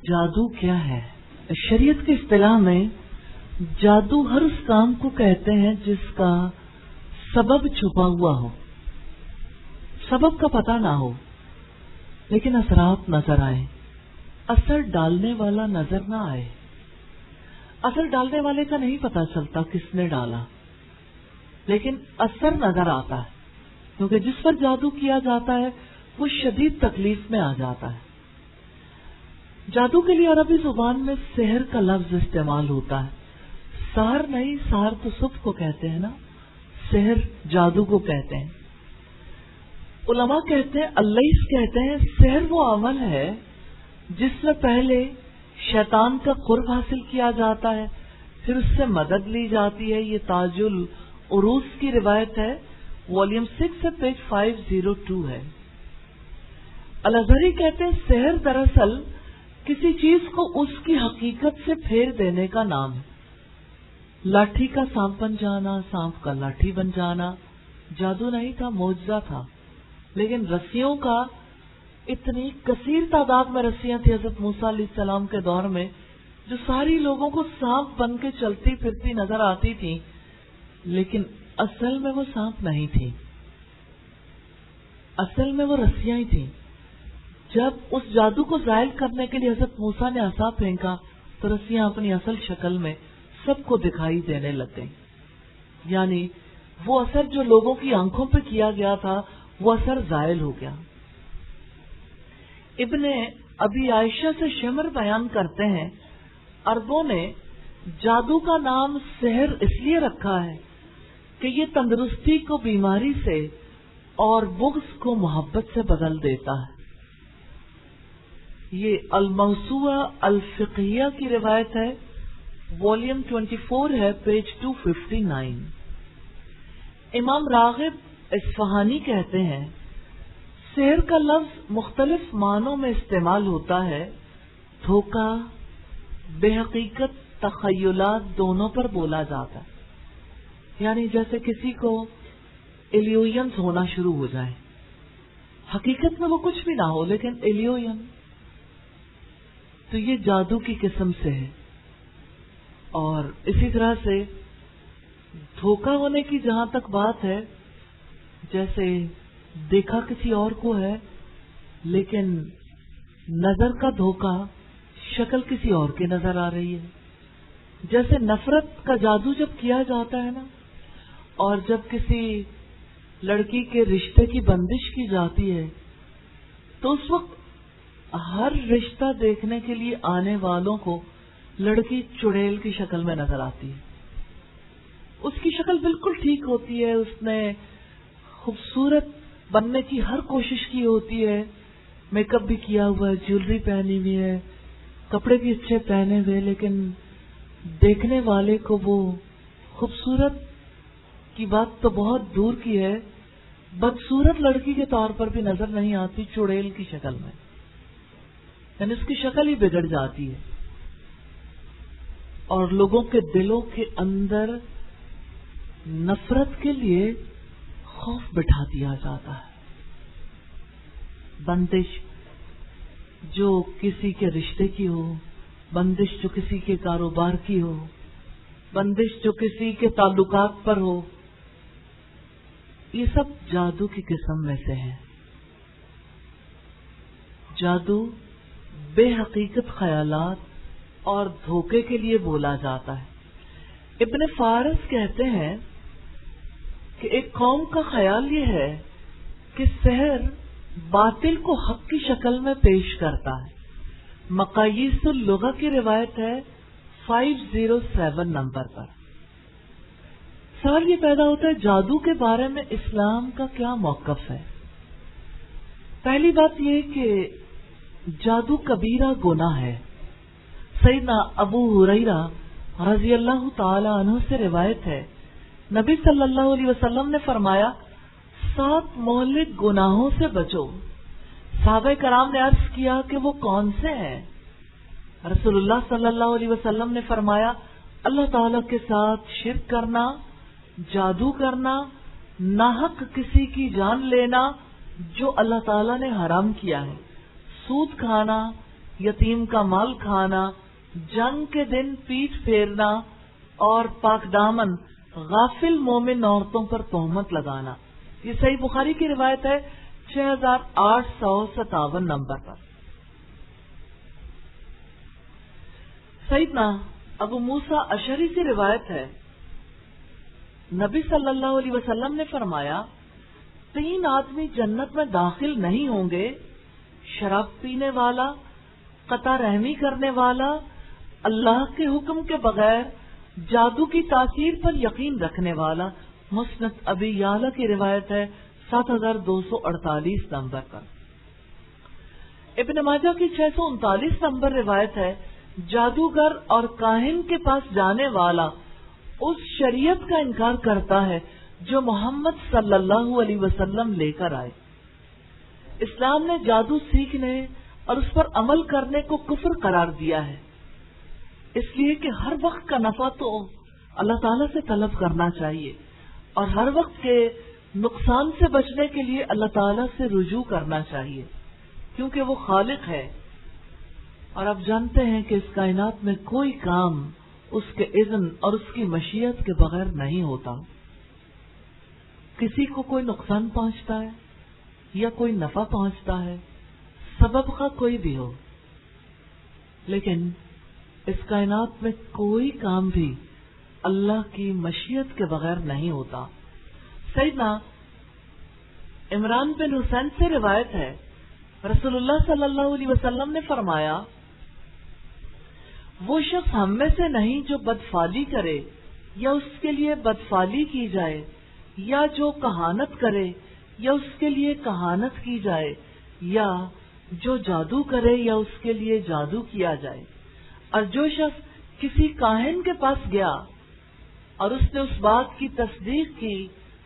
جادو کیا ہے؟ شریعت کی اصطلاح میں جادو ہر اس کام کو کہتے ہیں جس کا سبب چھپا ہوا ہو، سبب کا پتہ نہ ہو لیکن اثرات نظر آئے، اثر ڈالنے والا نظر نہ آئے۔ اثر ڈالنے والے کا نہیں پتہ چلتا کس نے ڈالا، لیکن اثر نظر آتا ہے، کیونکہ جس پر جادو کیا جاتا ہے وہ شدید تکلیف میں آ جاتا ہے۔ جادو کے لیے عربی زبان میں سحر کا لفظ استعمال ہوتا ہے۔ سحر نہیں، سحر تو صبح کو کہتے ہیں نا، سحر جادو کو کہتے ہیں۔ علماء کہتے ہیں، اللہ کہتے ہیں، سحر وہ عمل ہے جس میں پہلے شیطان کا قرب حاصل کیا جاتا ہے، پھر اس سے مدد لی جاتی ہے۔ یہ تاج العروس کی روایت ہے، والیوم 6 سے پیج 502 ہے۔ الازہری کہتے ہیں سحر دراصل کسی چیز کو اس کی حقیقت سے پھیر دینے کا نام ہے۔ لاٹھی کا سانپ بن جانا، سانپ کا لاٹھی بن جانا جادو نہیں تھا، معجزہ تھا، لیکن رسیوں کا اتنی کثیر تعداد میں رسیاں تھیں حضرت موسیٰ علیہ السلام کے دور میں، جو ساری لوگوں کو سانپ بن کے چلتی پھرتی نظر آتی تھی، لیکن اصل میں وہ سانپ نہیں تھی، اصل میں وہ رسیاں ہی تھیں۔ جب اس جادو کو زائل کرنے کے لیے حضرت موسیٰ نے عصا پھینکا تو رسیاں اپنی اصل شکل میں سب کو دکھائی دینے لگ گئیں، یعنی وہ اثر جو لوگوں کی آنکھوں پہ کیا گیا تھا وہ اثر زائل ہو گیا۔ ابن ابی عائشہ سے شمر بیان کرتے ہیں، عربوں نے جادو کا نام سحر اس لیے رکھا ہے کہ یہ تندرستی کو بیماری سے اور بغض کو محبت سے بدل دیتا ہے۔ یہ الموسوعہ الفقہیہ کی روایت ہے، والیوم 24 ہے، پیج 259۔ امام راغب اصفہانی کہتے ہیں سحر کا لفظ مختلف معنوں میں استعمال ہوتا ہے، دھوکہ، بے حقیقت، تخیلات دونوں پر بولا جاتا ہے، یعنی جیسے کسی کو ایلیوژنز ہونا شروع ہو جائے، حقیقت میں وہ کچھ بھی نہ ہو لیکن ایلیوژن، تو یہ جادو کی قسم سے ہے۔ اور اسی طرح سے دھوکہ ہونے کی جہاں تک بات ہے، جیسے دیکھا کسی اور کو ہے لیکن نظر کا دھوکہ، شکل کسی اور کی نظر آ رہی ہے۔ جیسے نفرت کا جادو جب کیا جاتا ہے نا، اور جب کسی لڑکی کے رشتے کی بندش کی جاتی ہے تو اس وقت ہر رشتہ دیکھنے کے لیے آنے والوں کو لڑکی چڑیل کی شکل میں نظر آتی ہے۔ اس کی شکل بالکل ٹھیک ہوتی ہے، اس نے خوبصورت بننے کی ہر کوشش کی ہوتی ہے، میک اپ بھی کیا ہوا ہے، جیولری پہنی ہوئی ہے، کپڑے بھی اچھے پہنے ہوئے، لیکن دیکھنے والے کو وہ خوبصورت کی بات تو بہت دور کی ہے، بدصورت لڑکی کے طور پر بھی نظر نہیں آتی، چڑیل کی شکل میں، یعنی اس کی شکل ہی بگڑ جاتی ہے، اور لوگوں کے دلوں کے اندر نفرت کے لیے خوف بٹھا دیا جاتا ہے۔ بندش جو کسی کے رشتے کی ہو، بندش جو کسی کے کاروبار کی ہو، بندش جو کسی کے تعلقات پر ہو، یہ سب جادو کی قسم میں سے ہے۔ جادو بے حقیقت خیالات اور دھوکے کے لیے بولا جاتا ہے۔ ابن فارس کہتے ہیں کہ ایک قوم کا خیال یہ ہے کہ سحر باطل کو حق کی شکل میں پیش کرتا ہے۔ مقاییس اللغہ کی روایت ہے 507 نمبر پر۔ سوال یہ پیدا ہوتا ہے جادو کے بارے میں اسلام کا کیا موقف ہے؟ پہلی بات یہ کہ جادو کبیرہ گناہ ہے۔ سیدنا ابو ہریرہ رضی اللہ تعالی عنہ سے روایت ہے، نبی صلی اللہ علیہ وسلم نے فرمایا 7 مہلک گناہوں سے بچو۔ صحابہ کرام نے عرض کیا کہ وہ کون سے ہیں؟ رسول اللہ صلی اللہ علیہ وسلم نے فرمایا اللہ تعالیٰ کے ساتھ شرک کرنا، جادو کرنا، ناحق کسی کی جان لینا جو اللہ تعالیٰ نے حرام کیا ہے، سود کھانا، یتیم کا مال کھانا، جنگ کے دن پیٹھ پھیرنا اور پاک دامن غافل مومن عورتوں پر تہمت لگانا۔ یہ صحیح بخاری کی روایت ہے 6857 نمبر پر۔ سیدنا ابو موسیٰ اشعری سے روایت ہے، نبی صلی اللہ علیہ وسلم نے فرمایا، 3 آدمی جنت میں داخل نہیں ہوں گے، شراب پینے والا، قطع رحمی کرنے والا، اللہ کے حکم کے بغیر جادو کی تاثیر پر یقین رکھنے والا۔ مسند ابی یعلا کی روایت ہے 7248 نمبر پر۔ ابن ماجہ کی 639 نمبر روایت ہے، جادوگر اور کاہن کے پاس جانے والا اس شریعت کا انکار کرتا ہے جو محمد صلی اللہ علیہ وسلم لے کر آئے۔ اسلام نے جادو سیکھنے اور اس پر عمل کرنے کو کفر قرار دیا ہے، اس لیے کہ ہر وقت کا نفع تو اللہ تعالیٰ سے طلب کرنا چاہیے اور ہر وقت کے نقصان سے بچنے کے لیے اللہ تعالیٰ سے رجوع کرنا چاہیے، کیونکہ وہ خالق ہے اور آپ جانتے ہیں کہ اس کائنات میں کوئی کام اس کے اذن اور اس کی مشیت کے بغیر نہیں ہوتا۔ کسی کو کوئی نقصان پہنچتا ہے یا کوئی نفع پہنچتا ہے، سبب کا کوئی بھی ہو، لیکن اس کائنات میں کوئی کام بھی اللہ کی مشیت کے بغیر نہیں ہوتا۔ سیدنا عمران بن حسین سے روایت ہے، رسول اللہ صلی اللہ علیہ وسلم نے فرمایا، وہ شخص ہم میں سے نہیں جو بدفعلی کرے یا اس کے لیے بدفعلی کی جائے، یا جو کہانت کرے یا اس کے لیے کہانت کی جائے، یا جو جادو کرے یا اس کے لیے جادو کیا جائے۔ اور جو شخص کسی کاہن کے پاس گیا اور اس نے اس بات کی تصدیق کی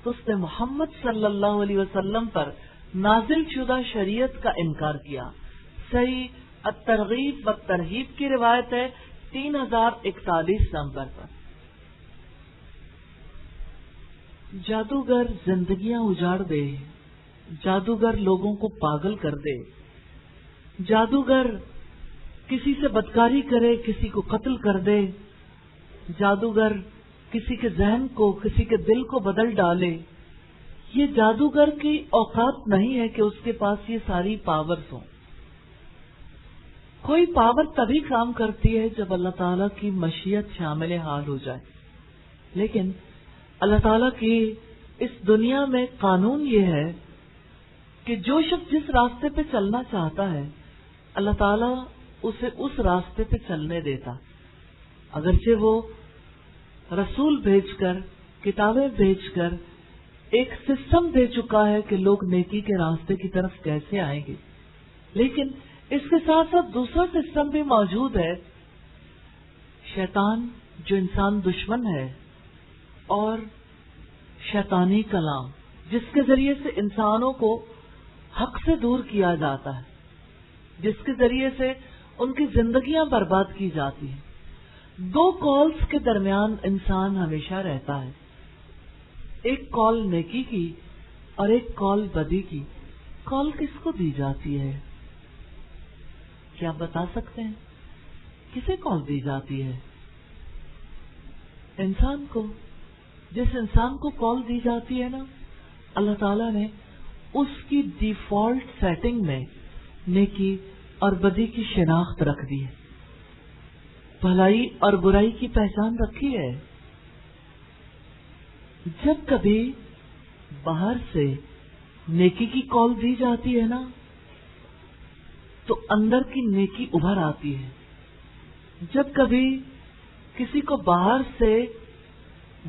تو اس نے محمد صلی اللہ علیہ وسلم پر نازل شدہ شریعت کا انکار کیا۔ صحیح الترغیب والترہیب کی روایت ہے 3041 نمبر پر۔ جادوگر زندگیاں اجاڑ دے، جادوگر لوگوں کو پاگل کر دے، جادوگر کسی سے بدکاری کرے، کسی کو قتل کر دے، جادوگر کسی کے ذہن کو، کسی کے دل کو بدل ڈالے۔ یہ جادوگر کی اوقات نہیں ہے کہ اس کے پاس یہ ساری پاورز ہوں۔ کوئی پاور تبھی کام کرتی ہے جب اللہ تعالیٰ کی مشیت شامل حال ہو جائے، لیکن اللہ تعالیٰ کی اس دنیا میں قانون یہ ہے کہ جو شخص جس راستے پہ چلنا چاہتا ہے اللہ تعالیٰ اسے اس راستے پہ چلنے دیتا، اگرچہ وہ رسول بھیج کر، کتابیں بھیج کر ایک سسٹم دے چکا ہے کہ لوگ نیکی کے راستے کی طرف کیسے آئیں گے، لیکن اس کے ساتھ ساتھ دوسرا سسٹم بھی موجود ہے، شیطان جو انسان دشمن ہے، اور شیطانی کلام جس کے ذریعے سے انسانوں کو حق سے دور کیا جاتا ہے، جس کے ذریعے سے ان کی زندگیاں برباد کی جاتی ہیں۔ 2 کالز کے درمیان انسان ہمیشہ رہتا ہے، ایک کال نیکی کی اور ایک کال بدی کی۔ کال کس کو دی جاتی ہے؟ کیا آپ بتا سکتے ہیں کسے کال دی جاتی ہے؟ انسان کو۔ جس انسان کو کال دی جاتی ہے نا، اللہ تعالیٰ نے اس کی ڈیفالٹ سیٹنگ میں نیکی اور بدی کی شناخت رکھ دی ہے، بھلائی اور برائی کی پہچان رکھی ہے۔ جب کبھی باہر سے نیکی کی کال دی جاتی ہے نا تو اندر کی نیکی ابھر آتی ہے، جب کبھی کسی کو باہر سے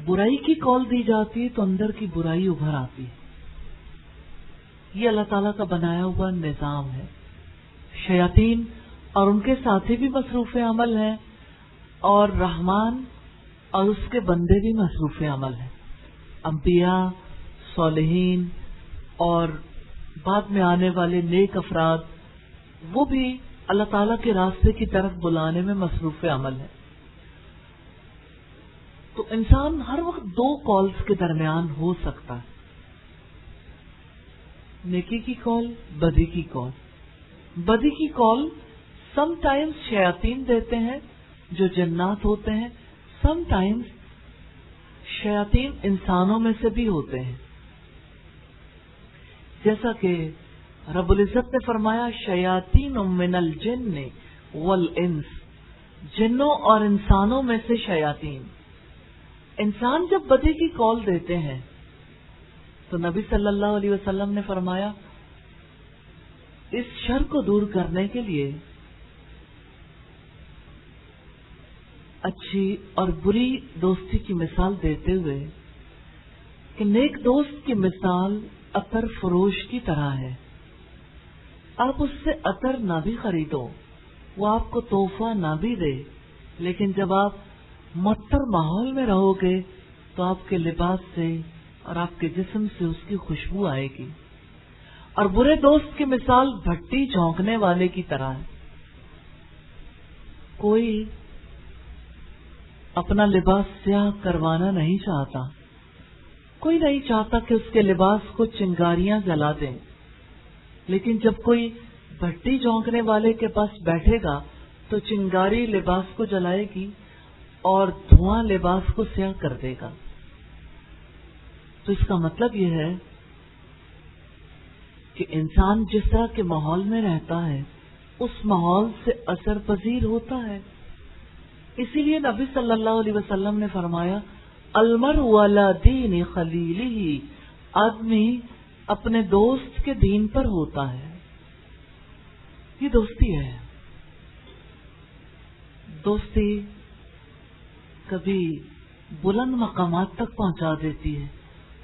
برائی کی کال دی جاتی ہے تو اندر کی برائی ابھر آتی ہے۔ یہ اللہ تعالیٰ کا بنایا ہوا نظام ہے۔ شیاطین اور ان کے ساتھی بھی مصروف عمل ہیں اور رحمان اور اس کے بندے بھی مصروف عمل ہیں۔ انبیاء، صالحین اور بعد میں آنے والے نیک افراد، وہ بھی اللہ تعالیٰ کے راستے کی طرف بلانے میں مصروف عمل ہے۔ تو انسان ہر وقت 2 کالز کے درمیان ہو سکتا ہے، نیکی کی کال، بدی کی کال۔ بدی کی کال سم ٹائمز شیاطین دیتے ہیں جو جنات ہوتے ہیں، سم ٹائمز شیاطین انسانوں میں سے بھی ہوتے ہیں، جیسا کہ رب العزت نے فرمایا شیاطین من الجن والانس، جنوں اور انسانوں میں سے شیاطین۔ انسان جب بدی کی کال دیتے ہیں تو نبی صلی اللہ علیہ وسلم نے فرمایا اس شر کو دور کرنے کے لیے اچھی اور بری دوستی کی مثال دیتے ہوئے کہ نیک دوست کی مثال عطر فروش کی طرح ہے، آپ اس سے عطر نہ بھی خریدو، وہ آپ کو تحفہ نہ بھی دے، لیکن جب آپ معطر ماحول میں رہو گے تو آپ کے لباس سے اور آپ کے جسم سے اس کی خوشبو آئے گی۔ اور برے دوست کی مثال بھٹی جھونکنے والے کی طرح ہے، کوئی اپنا لباس سیاہ کروانا نہیں چاہتا، کوئی نہیں چاہتا کہ اس کے لباس کو چنگاریاں جلا دیں، لیکن جب کوئی بھٹی جھونکنے والے کے پاس بیٹھے گا تو چنگاری لباس کو جلائے گی اور دھواں لباس کو سیاہ کر دے گا۔ تو اس کا مطلب یہ ہے کہ انسان جس طرح کے ماحول میں رہتا ہے اس ماحول سے اثر پذیر ہوتا ہے۔ اسی لیے نبی صلی اللہ علیہ وسلم نے فرمایا المرء علی دین خلیلہ، آدمی اپنے دوست کے دین پر ہوتا ہے۔ یہ دوستی ہے۔ دوستی کبھی بلند مقامات تک پہنچا دیتی ہے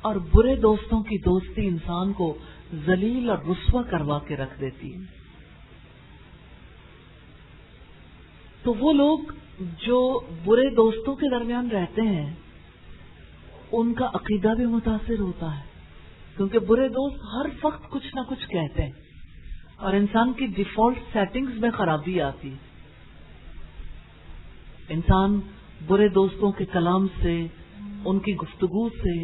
اور برے دوستوں کی دوستی انسان کو ذلیل اور رسوا کروا کے رکھ دیتی ہے۔ تو وہ لوگ جو برے دوستوں کے درمیان رہتے ہیں ان کا عقیدہ بھی متاثر ہوتا ہے، کیونکہ برے دوست ہر وقت کچھ نہ کچھ کہتے ہیں اور انسان کی ڈیفالٹ سیٹنگز میں خرابی آتی ہے۔ انسان برے دوستوں کے کلام سے، ان کی گفتگو سے،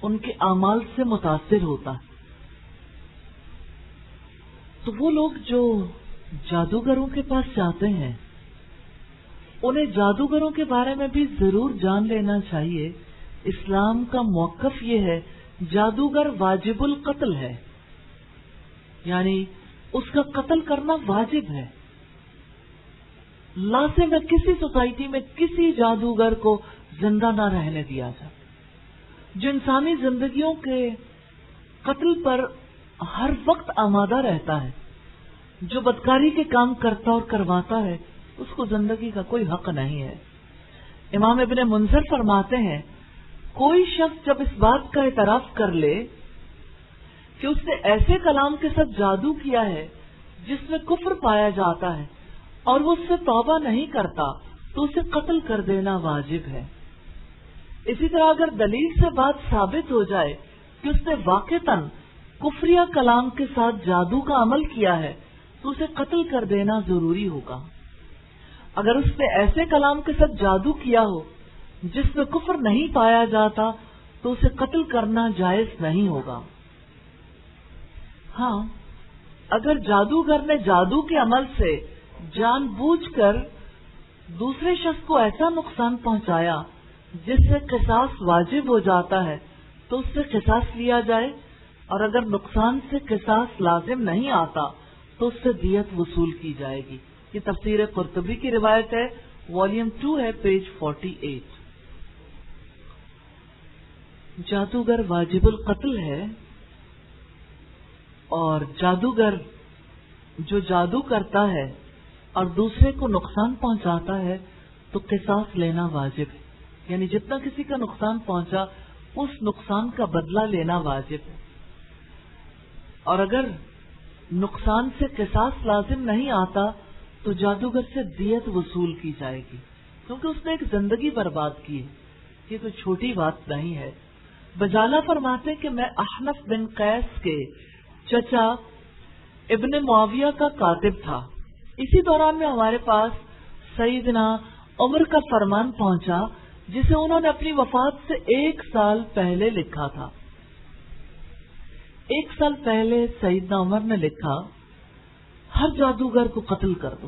ان کے اعمال سے متاثر ہوتا ہے۔ تو وہ لوگ جو جادوگروں کے پاس جاتے ہیں انہیں جادوگروں کے بارے میں بھی ضرور جان لینا چاہیے۔ اسلام کا موقف یہ ہے جادوگر واجب القتل ہے، یعنی اس کا قتل کرنا واجب ہے۔ لازم ہے کسی سوسائٹی میں کسی جادوگر کو زندہ نہ رہنے دیا جائے۔ جو انسانی زندگیوں کے قتل پر ہر وقت آمادہ رہتا ہے، جو بدکاری کے کام کرتا اور کرواتا ہے، اس کو زندگی کا کوئی حق نہیں ہے۔ امام ابن منذر فرماتے ہیں کوئی شخص جب اس بات کا اعتراف کر لے کہ اس نے ایسے کلام کے ساتھ جادو کیا ہے جس میں کفر پایا جاتا ہے اور وہ اس سے توبہ نہیں کرتا تو اسے قتل کر دینا واجب ہے۔ اسی طرح اگر دلیل سے بات ثابت ہو جائے کہ اس نے واقعتاً کفریہ کلام کے ساتھ جادو کا عمل کیا ہے تو اسے قتل کر دینا ضروری ہوگا۔ اگر اس نے ایسے کلام کے ساتھ جادو کیا ہو جس میں کفر نہیں پایا جاتا تو اسے قتل کرنا جائز نہیں ہوگا۔ ہاں، اگر جادوگر نے جادو کے عمل سے جان بوجھ کر دوسرے شخص کو ایسا نقصان پہنچایا جس سے قصاص واجب ہو جاتا ہے تو اس سے قصاص لیا جائے، اور اگر نقصان سے قصاص لازم نہیں آتا تو اس سے دیت وصول کی جائے گی۔ یہ تفسیر قرطبی کی روایت ہے، والیوم 2 ہے، پیج 48۔ جادوگر واجب القتل ہے، اور جادوگر جو جادو کرتا ہے اور دوسرے کو نقصان پہنچاتا ہے تو قصاص لینا واجب ہے، یعنی جتنا کسی کا نقصان پہنچا اس نقصان کا بدلہ لینا واجب ہے۔ اور اگر نقصان سے قصاص لازم نہیں آتا تو جادوگر سے دیت وصول کی جائے گی، کیونکہ اس نے ایک زندگی برباد کی ہے۔ یہ کوئی چھوٹی بات نہیں ہے۔ بجالہ فرماتے کہ میں احنف بن قیس کے چچا ابن معاویہ کا کاتب تھا، اسی دوران میں ہمارے پاس سیدنا عمر کا فرمان پہنچا جسے انہوں نے اپنی وفات سے 1 سال پہلے لکھا تھا۔ 1 سال پہلے سیدنا عمر نے لکھا ہر جادوگر کو قتل کر دو،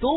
2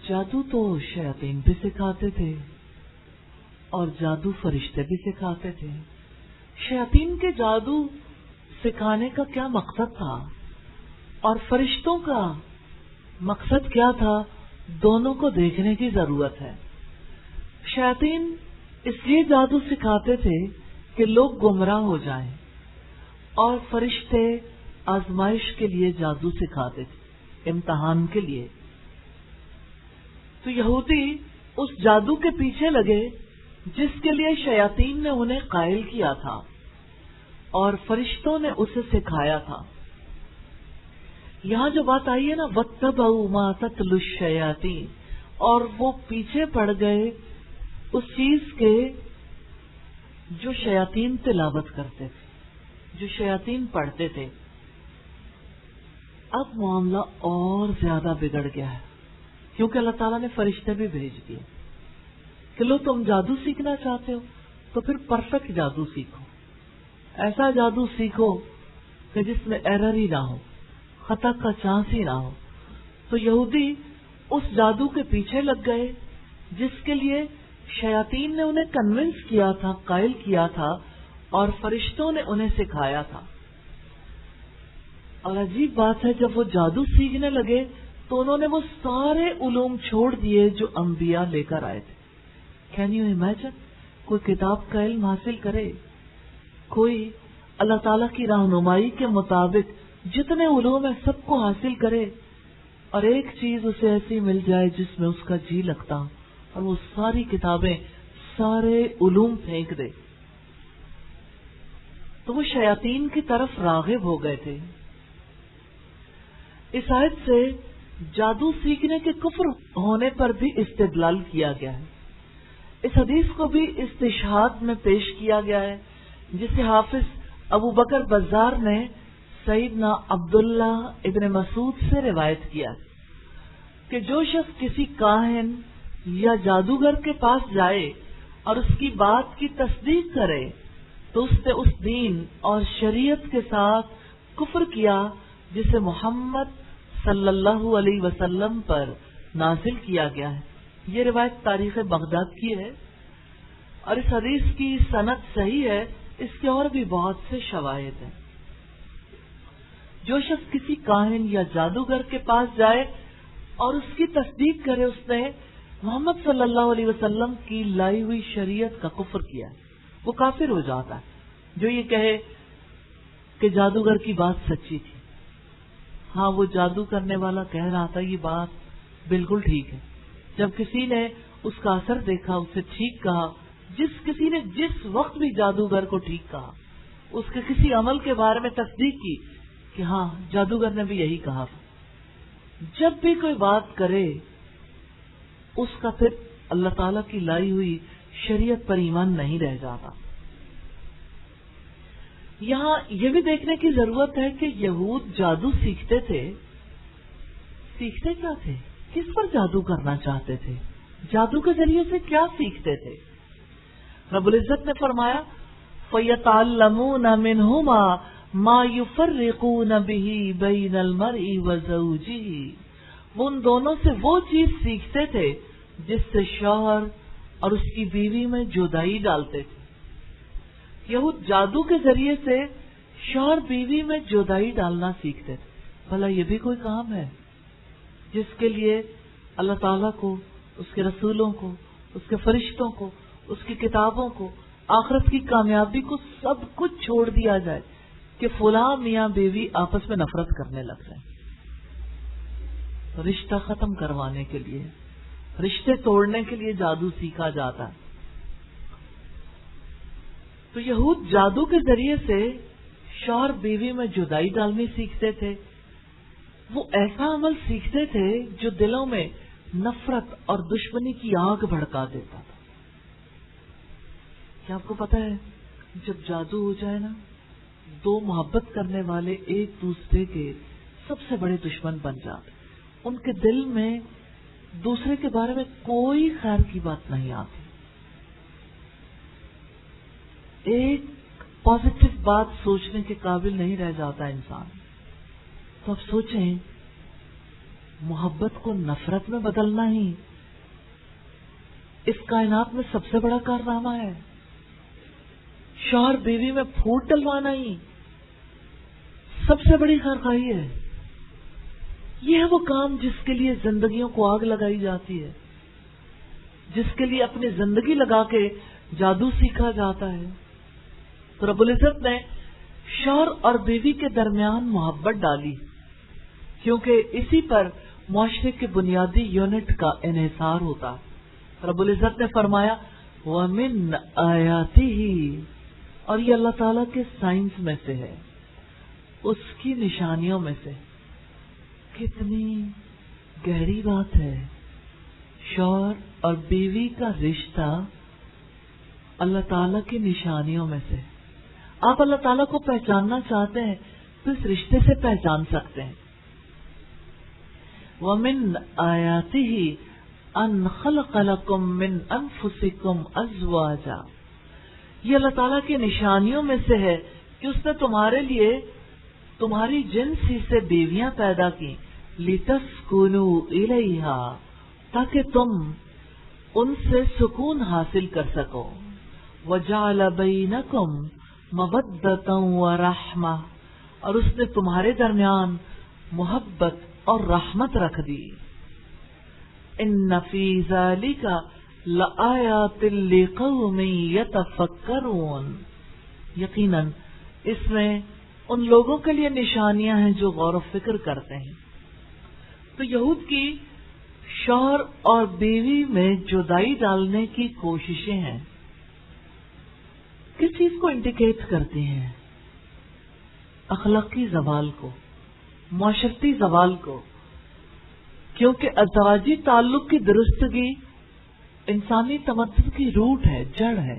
جادو تو شیاطین بھی سکھاتے تھے اور جادو فرشتے بھی سکھاتے تھے. شیاطین کے جادو سکھانے کا کیا مقصد تھا اور فرشتوں کا مقصد کیا تھا، دونوں کو دیکھنے کی ضرورت ہے. شیاطین اس لیے جادو سکھاتے تھے کہ لوگ گمراہ ہو جائیں، اور فرشتے آزمائش کے لیے جادو سکھاتے تھے، امتحان کے لیے. تو یہودی اس جادو کے پیچھے لگے جس کے لیے شیاطین نے انہیں قائل کیا تھا اور فرشتوں نے اسے سکھایا تھا. یہاں جو بات آئی ہے نا، وَاتَّبَعُوا مَا تَتْلُو الشَّيَاطِينُ، اور وہ پیچھے پڑ گئے اس چیز کے جو شیاطین تلاوت کرتے تھے، جو شیاطین پڑھتے تھے. اب معاملہ اور زیادہ بگڑ گیا ہے، کیونکہ اللہ تعالیٰ نے فرشتے بھی بھیج دیے کہ لو تم جادو سیکھنا چاہتے ہو تو پھر پرفیکٹ جادو سیکھو، ایسا جادو سیکھو کہ جس میں ایرر ہی نہ ہو، خطا کا چانس ہی نہ ہو. تو یہودی اس جادو کے پیچھے لگ گئے جس کے لیے شیاطین نے انہیں کنونس کیا تھا، قائل کیا تھا، اور فرشتوں نے انہیں سکھایا تھا. اور عجیب بات ہے، جب وہ جادو سیکھنے لگے تو انہوں نے وہ سارے علوم چھوڑ دیے جو انبیاء لے کر آئے تھے. Can you imagine? کوئی کتاب کا علم حاصل کرے، کوئی اللہ تعالیٰ کی رہنمائی کے مطابق جتنے علوم ہیں سب کو حاصل کرے، اور ایک چیز اسے ایسی مل جائے جس میں اس کا جی لگتا، اور وہ ساری کتابیں، سارے علوم پھینک دے. تو وہ شیاطین کی طرف راغب ہو گئے تھے. اس آیت سے جادو سیکھنے کے کفر ہونے پر بھی استدلال کیا گیا ہے. اس حدیث کو بھی استشہاد میں پیش کیا گیا ہے، جسے حافظ ابو بکر بزار نے سیدنا عبداللہ ابن مسعود سے روایت کیا کہ جو شخص کسی کاہن یا جادوگر کے پاس جائے اور اس کی بات کی تصدیق کرے تو اس نے اس دین اور شریعت کے ساتھ کفر کیا جسے محمد صلی اللہ علیہ وسلم پر نازل کیا گیا ہے. یہ روایت تاریخ بغداد کی ہے، اور اس حدیث کی سند صحیح ہے. اس کے اور بھی بہت سے شواہد ہیں. جو شخص کسی کاہن یا جادوگر کے پاس جائے اور اس کی تصدیق کرے اس نے محمد صلی اللہ علیہ وسلم کی لائی ہوئی شریعت کا کفر کیا ہے، وہ کافر ہو جاتا ہے. جو یہ کہے کہ جادوگر کی بات سچی تھی، ہاں وہ جادو کرنے والا کہہ رہا تھا یہ بات بالکل ٹھیک ہے، جب کسی نے اس کا اثر دیکھا، اسے ٹھیک کہا، کسی نے جس وقت بھی جادوگر کو ٹھیک کہا، اس کے کسی عمل کے بارے میں تصدیق کی کہ ہاں جادوگر نے بھی یہی کہا تھا، جب بھی کوئی بات کرے اس کا پھر اللہ تعالیٰ کی لائی ہوئی شریعت پر ایمان نہیں رہ جاتا. یہاں یہ بھی دیکھنے کی ضرورت ہے کہ یہود جادو سیکھتے تھے کیا تھے، کس پر جادو کرنا چاہتے تھے، جادو کے ذریعے سے کیا سیکھتے تھے. رب العزت نے فرمایا فَيَتَعَلَّمُونَ مِنْهُمَا مَا يُفَرِّقُونَ بِهِ بَيْنَ الْمَرْءِ وَزَوْجِهِ، وہ ان دونوں سے وہ چیز سیکھتے تھے جس سے شوہر اور اس کی بیوی میں جدائی ڈالتے تھے. یہود جادو کے ذریعے سے شوہر بیوی میں جدائی ڈالنا سیکھتے تھے. بھلا یہ بھی کوئی کام ہے جس کے لیے اللہ تعالیٰ کو، اس کے رسولوں کو، اس کے فرشتوں کو، اس کی کتابوں کو، آخرت کی کامیابی کو سب کچھ چھوڑ دیا جائے کہ فلاں میاں بیوی آپس میں نفرت کرنے لگ جائیں؟ رشتہ ختم کروانے کے لیے، رشتے توڑنے کے لیے جادو سیکھا جاتا ہے. تو یہود جادو کے ذریعے سے شوہر بیوی میں جدائی ڈالنی سیکھتے تھے. وہ ایسا عمل سیکھتے تھے جو دلوں میں نفرت اور دشمنی کی آگ بھڑکا دیتا تھا. کیا آپ کو پتا ہے جب جادو ہو جائے نا، دو محبت کرنے والے ایک دوسرے کے سب سے بڑے دشمن بن جاتے. ان کے دل میں دوسرے کے بارے میں کوئی خیر کی بات نہیں آتی. ایک پازیٹو بات سوچنے کے قابل نہیں رہ جاتا انسان. تو اب سوچیں محبت کو نفرت میں بدلنا ہی اس کائنات میں سب سے بڑا کارنامہ ہے. شوہر بیوی میں پھوٹ ڈلوانا ہی سب سے بڑی خیرخواہی ہے. یہ ہے وہ کام جس کے لیے زندگیوں کو آگ لگائی جاتی ہے، جس کے لیے اپنی زندگی لگا کے جادو سیکھا جاتا ہے. تو رب العزت نے شوہر اور بیوی کے درمیان محبت ڈالی، کیونکہ اسی پر معاشرے کے بنیادی یونٹ کا انحصار ہوتا. رب العزت نے فرمایا وَمِنْ آیَاتِهِ، اور یہ اللہ تعالیٰ کے سائنس میں سے ہے، اس کی نشانیوں میں سے. کتنی گہری بات ہے. شوہر اور بیوی کا رشتہ اللہ تعالیٰ کی نشانیوں میں سے. آپ اللہ تعالیٰ کو پہچاننا چاہتے ہیں تو اس رشتے سے پہچان سکتے ہیں. وَمِنْ آیَاتِهِ أَنْ خَلَقَ لَكُم مِّنْ أَنفُسِكُمْ أَزْوَاجًا، یہ اللہ تعالیٰ کی نشانیوں میں سے ہے کہ اس نے تمہارے لیے تمہاری جنس ہی سے بیویاں پیدا کی. لِتَسْكُنُوا إِلَيْهَا، تاکہ تم ان سے سکون حاصل کر سکو. وَجَعَلَ بَيْنَكُمْ مَوَدَّةً وَرَحْمَةً، اور اس نے تمہارے درمیان محبت اور رحمت رکھ دی. إِنَّ فِي ذَلِكَ لَآيَاتٍ لِقَوْمٍ يَتَفَكَّرُونَ، یقیناً اس میں ان لوگوں کے لیے نشانیاں ہیں جو غور و فکر کرتے ہیں. تو یہود کی شوہر اور بیوی میں جدائی ڈالنے کی کوششیں ہیں، کس چیز کو انڈیکیٹ کرتی ہیں؟ اخلاقی زوال کو، معاشرتی زوال کو. کیونکہ ازدواجی تعلق کی درستگی انسانی تمدن کی روٹ ہے، جڑ ہے.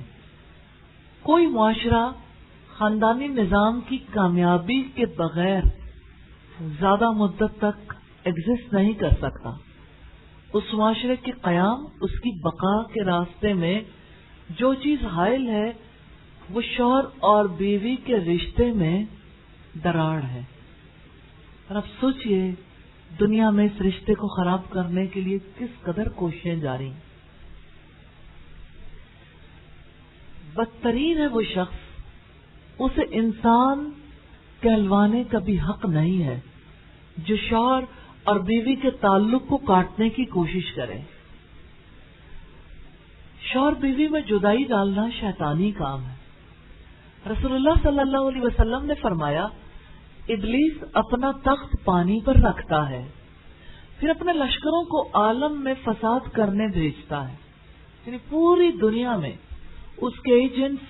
کوئی معاشرہ خاندانی نظام کی کامیابی کے بغیر زیادہ مدت تک ایگزسٹ نہیں کر سکتا. اس معاشرے کے قیام، اس کی بقا کے راستے میں جو چیز حائل ہے وہ شوہر اور بیوی کے رشتے میں دراڑ ہے. اور اب سوچئے دنیا میں اس رشتے کو خراب کرنے کے لیے کس قدر کوششیں جاری. بدترین ہے وہ شخص، اسے انسان کہلوانے کا بھی حق نہیں ہے، جو شوہر اور بیوی کے تعلق کو کاٹنے کی کوشش کرے. شوہر بیوی میں جدائی ڈالنا شیطانی کام ہے. رسول اللہ صلی اللہ علیہ وسلم نے فرمایا ابلیس اپنا تخت پانی پر رکھتا ہے، پھر اپنے لشکروں کو عالم میں فساد کرنے بھیجتا ہے. یعنی پوری دنیا میں اس کے ایجنٹس،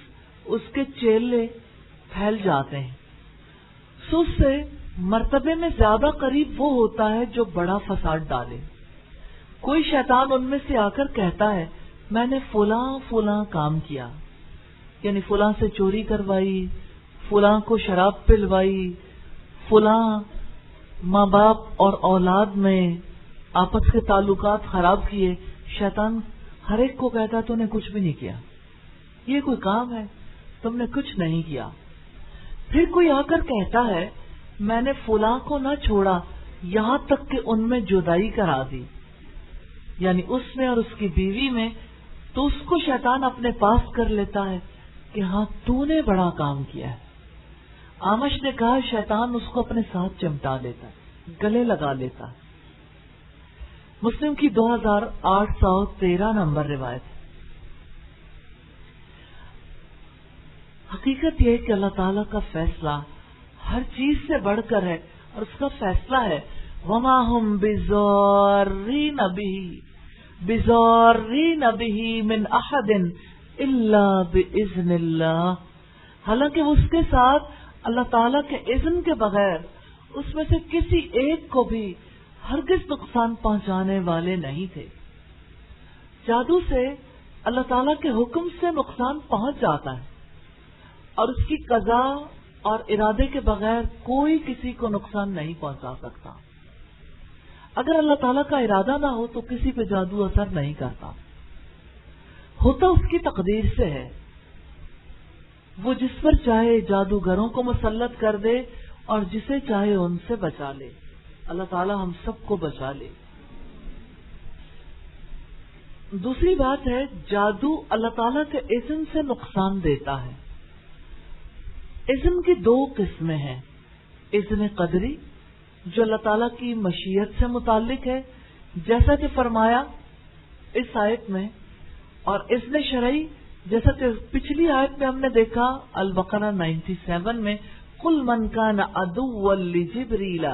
اس کے چیلے پھیل جاتے ہیں. سو اس سے مرتبے میں زیادہ قریب وہ ہوتا ہے جو بڑا فساد ڈالے. کوئی شیطان ان میں سے آ کر کہتا ہے میں نے فلاں فلاں کام کیا، یعنی فلاں سے چوری کروائی، فلاں کو شراب پلوائی، فلاں ماں باپ اور اولاد میں آپس کے تعلقات خراب کیے. شیطان ہر ایک کو کہتا تو نے کچھ بھی نہیں کیا، یہ کوئی کام ہے، تم نے کچھ نہیں کیا. پھر کوئی آ کر کہتا ہے میں نے فلاں کو نہ چھوڑا یہاں تک کہ ان میں جدائی کرا دی، یعنی اس میں اور اس کی بیوی میں. تو اس کو شیطان اپنے پاس کر لیتا ہے کہ ہاں تو نے بڑا کام کیا ہے. آمش نے کہا شیطان اس کو اپنے ساتھ چمٹا لیتا ہے، گلے لگا لیتا ہے. مسلم کی 2813 نمبر روایت. حقیقت یہ ہے کہ اللہ تعالیٰ کا فیصلہ ہر چیز سے بڑھ کر ہے، اور اس کا فیصلہ ہے وَمَا هُمْ بِضَارِّينَ بِهِ مِنْ أَحَدٍ إِلَّا بِإِذْنِ اللَّهِ، حالانکہ اس کے ساتھ اللہ تعالیٰ کے اذن کے بغیر اس میں سے کسی ایک کو بھی ہرگز نقصان پہنچانے والے نہیں تھے. جادو سے اللہ تعالیٰ کے حکم سے نقصان پہنچ جاتا ہے، اور اس کی قضا اور ارادے کے بغیر کوئی کسی کو نقصان نہیں پہنچا سکتا. اگر اللہ تعالیٰ کا ارادہ نہ ہو تو کسی پہ جادو اثر نہیں کرتا. ہوتا اس کی تقدیر سے ہے. وہ جس پر چاہے جادوگروں کو مسلط کر دے اور جسے چاہے ان سے بچا لے. اللہ تعالی ہم سب کو بچا لے۔ دوسری بات ہے، جادو اللہ تعالیٰ کے اذن سے نقصان دیتا ہے۔ اذن کی دو قسمیں ہیں، اذن قدری جو اللہ تعالیٰ کی مشیت سے متعلق ہے جیسا کہ فرمایا اس آیت میں، اور اذن شرعی جیسا کہ پچھلی آیت میں ہم نے دیکھا البقرہ 97 میں، قُلْ مَنْ كَانَ عَدُوًّا لِجِبْرِيلَ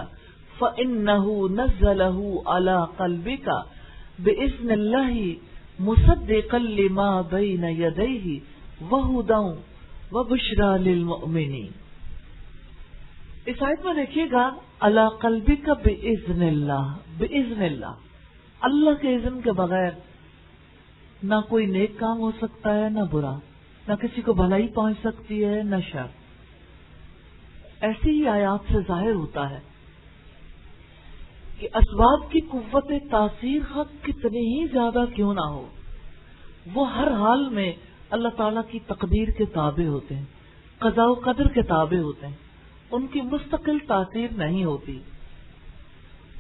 فَإِنَّهُ نَزَّلَهُ عَلَى قَلْبِكَ بِإِذْنِ اللَّهِ مُصَدِّقًا لِمَا بَيْنَ يَدَيْهِ وَهُدًى وَبُشْرَى لِلْمُؤْمِنِينَ۔ اس آیت میں دیکھیے گا عَلَى قَلْبِكَ بِإِذْنِ اللَّهِ، بِإِذْنِ اللَّهِ، اللہ کے اذن کے بغیر نہ کوئی نیک کام ہو سکتا ہے نہ برا، نہ کسی کو بھلائی پہنچ سکتی ہے نہ شر۔ ایسی ہی آیات سے ظاہر ہوتا ہے کہ اسباب کی قوت تاثیر خواہ کتنی ہی زیادہ کیوں نہ ہو، وہ ہر حال میں اللہ تعالیٰ کی تقدیر کے تابع ہوتے ہیں، قضاء و قدر کے تابع ہوتے ہیں، ان کی مستقل تاثیر نہیں ہوتی۔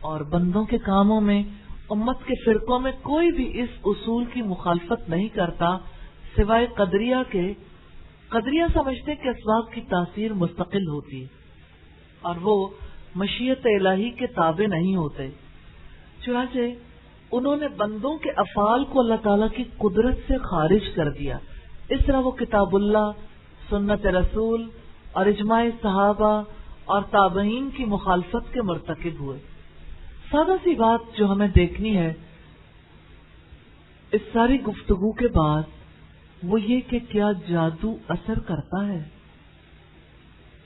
اور بندوں کے کاموں میں، امت کے فرقوں میں کوئی بھی اس اصول کی مخالفت نہیں کرتا سوائے قدریہ کے۔ قدریہ سمجھتے کہ اسباب کی تاثیر مستقل ہوتی ہے اور وہ مشیت الہی کے تابع نہیں ہوتے، چنانچہ انہوں نے بندوں کے افعال کو اللہ تعالیٰ کی قدرت سے خارج کر دیا۔ اس طرح وہ کتاب اللہ، سنت رسول اور اجماع صحابہ اور تابعین کی مخالفت کے مرتکب ہوئے۔ سادہ سی بات جو ہمیں دیکھنی ہے اس ساری گفتگو کے بعد وہ یہ کہ کیا جادو اثر کرتا ہے؟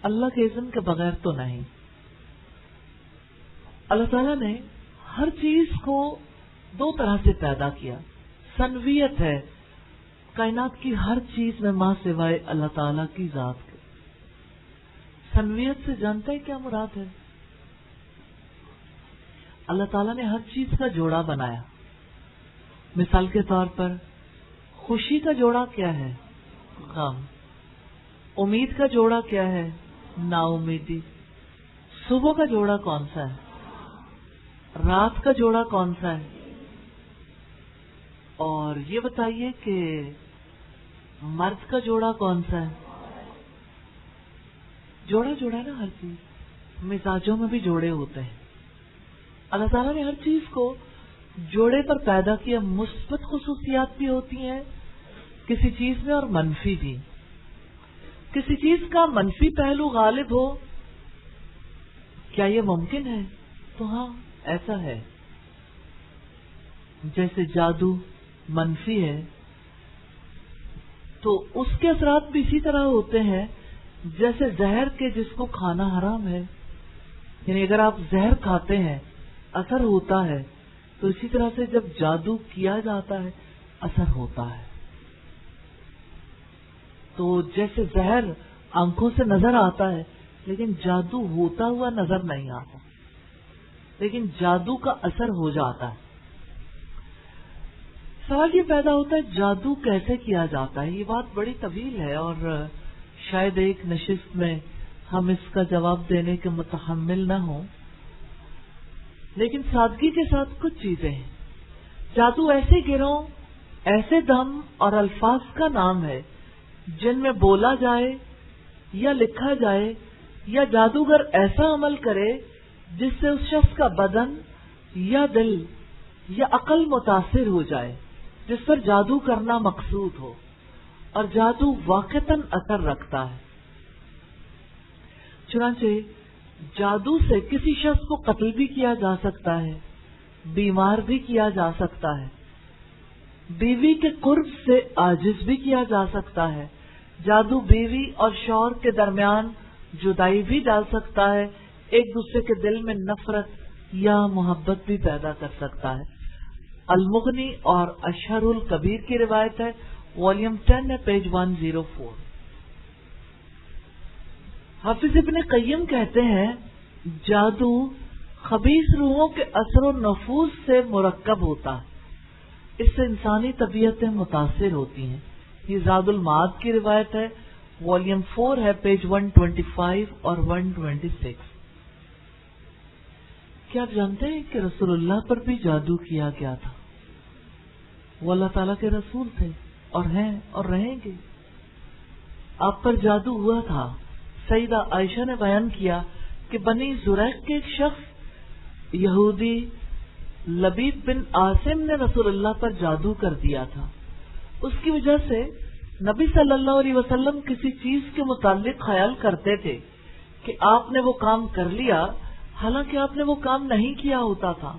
اللہ کے اذن کے بغیر تو نہیں۔ اللہ تعالیٰ نے ہر چیز کو دو طرح سے پیدا کیا۔ سنویت ہے، کائنات کی ہر چیز میں ماں سوائے اللہ تعالیٰ کی ذات کے۔ سنویت سے جانتے ہیں کیا مراد ہے؟ اللہ تعالیٰ نے ہر چیز کا جوڑا بنایا۔ مثال کے طور پر خوشی کا جوڑا کیا ہے؟ غم۔ امید کا جوڑا کیا ہے؟ نا امیدی۔ صبح کا جوڑا کون سا ہے؟ رات کا جوڑا کون سا ہے؟ اور یہ بتائیے کہ مرد کا جوڑا کون سا ہے؟ جوڑا جوڑا ہے نا ہر چیز، مزاجوں میں بھی جوڑے ہوتے ہیں۔ اللہ تعالیٰ نے ہر چیز کو جوڑے پر پیدا کیا۔ مثبت خصوصیات بھی ہوتی ہیں کسی چیز میں اور منفی بھی۔ کسی چیز کا منفی پہلو غالب ہو، کیا یہ ممکن ہے؟ تو ہاں ایسا ہے۔ جیسے جادو منفی ہے تو اس کے اثرات بھی اسی طرح ہوتے ہیں جیسے زہر کے جس کو کھانا حرام ہے، یعنی اگر آپ زہر کھاتے ہیں اثر ہوتا ہے، تو اسی طرح سے جب جادو کیا جاتا ہے اثر ہوتا ہے۔ تو جیسے زہر آنکھوں سے نظر آتا ہے لیکن جادو ہوتا ہوا نظر نہیں آتا، لیکن جادو کا اثر ہو جاتا ہے۔ سوال یہ پیدا ہوتا ہے جادو کیسے کیا جاتا ہے؟ یہ بات بڑی طویل ہے اور شاید ایک نشست میں ہم اس کا جواب دینے کے متحمل نہ ہوں، لیکن سادگی کے ساتھ کچھ چیزیں ہیں۔ جادو ایسے گروہ، ایسے دم اور الفاظ کا نام ہے جن میں بولا جائے یا لکھا جائے یا جادوگر ایسا عمل کرے جس سے اس شخص کا بدن یا دل یا عقل متاثر ہو جائے، جس پر جادو کرنا مقصود ہو، اور جادو واقعتاً اثر رکھتا ہے۔ چنانچہ جادو سے کسی شخص کو قتل بھی کیا جا سکتا ہے، بیمار بھی کیا جا سکتا ہے، بیوی کے قرب سے عاجز بھی کیا جا سکتا ہے۔ جادو بیوی اور شوہر کے درمیان جدائی بھی ڈال سکتا ہے، ایک دوسرے کے دل میں نفرت یا محبت بھی پیدا کر سکتا ہے۔ المغنی اور اشہر الکبیر کی روایت ہے، والیوم 10 ہے، پیج 104۔ حافظ ابن قیم کہتے ہیں جادو خبیث روحوں کے اثر و نفوذ سے مرکب ہوتا ہے، اس سے انسانی طبیعتیں متاثر ہوتی ہیں۔ یہ زاد المعاد کی روایت ہے، والیوم 4 ہے، پیج 125 اور 126۔ کیا آپ جانتے ہیں کہ رسول اللہ پر بھی جادو کیا گیا تھا؟ وہ اللہ تعالیٰ کے رسول تھے اور ہیں اور رہیں گے. آپ پر جادو ہوا تھا. سیدہ عائشہ نے بیان کیا کہ بنی زریق کے ایک شخص یہودی لبید بن عاصم نے رسول اللہ پر جادو کر دیا تھا. اس کی وجہ سے نبی صلی اللہ علیہ وسلم کسی چیز کے متعلق خیال کرتے تھے کہ آپ نے وہ کام کر لیا، حالانکہ آپ نے وہ کام نہیں کیا ہوتا تھا.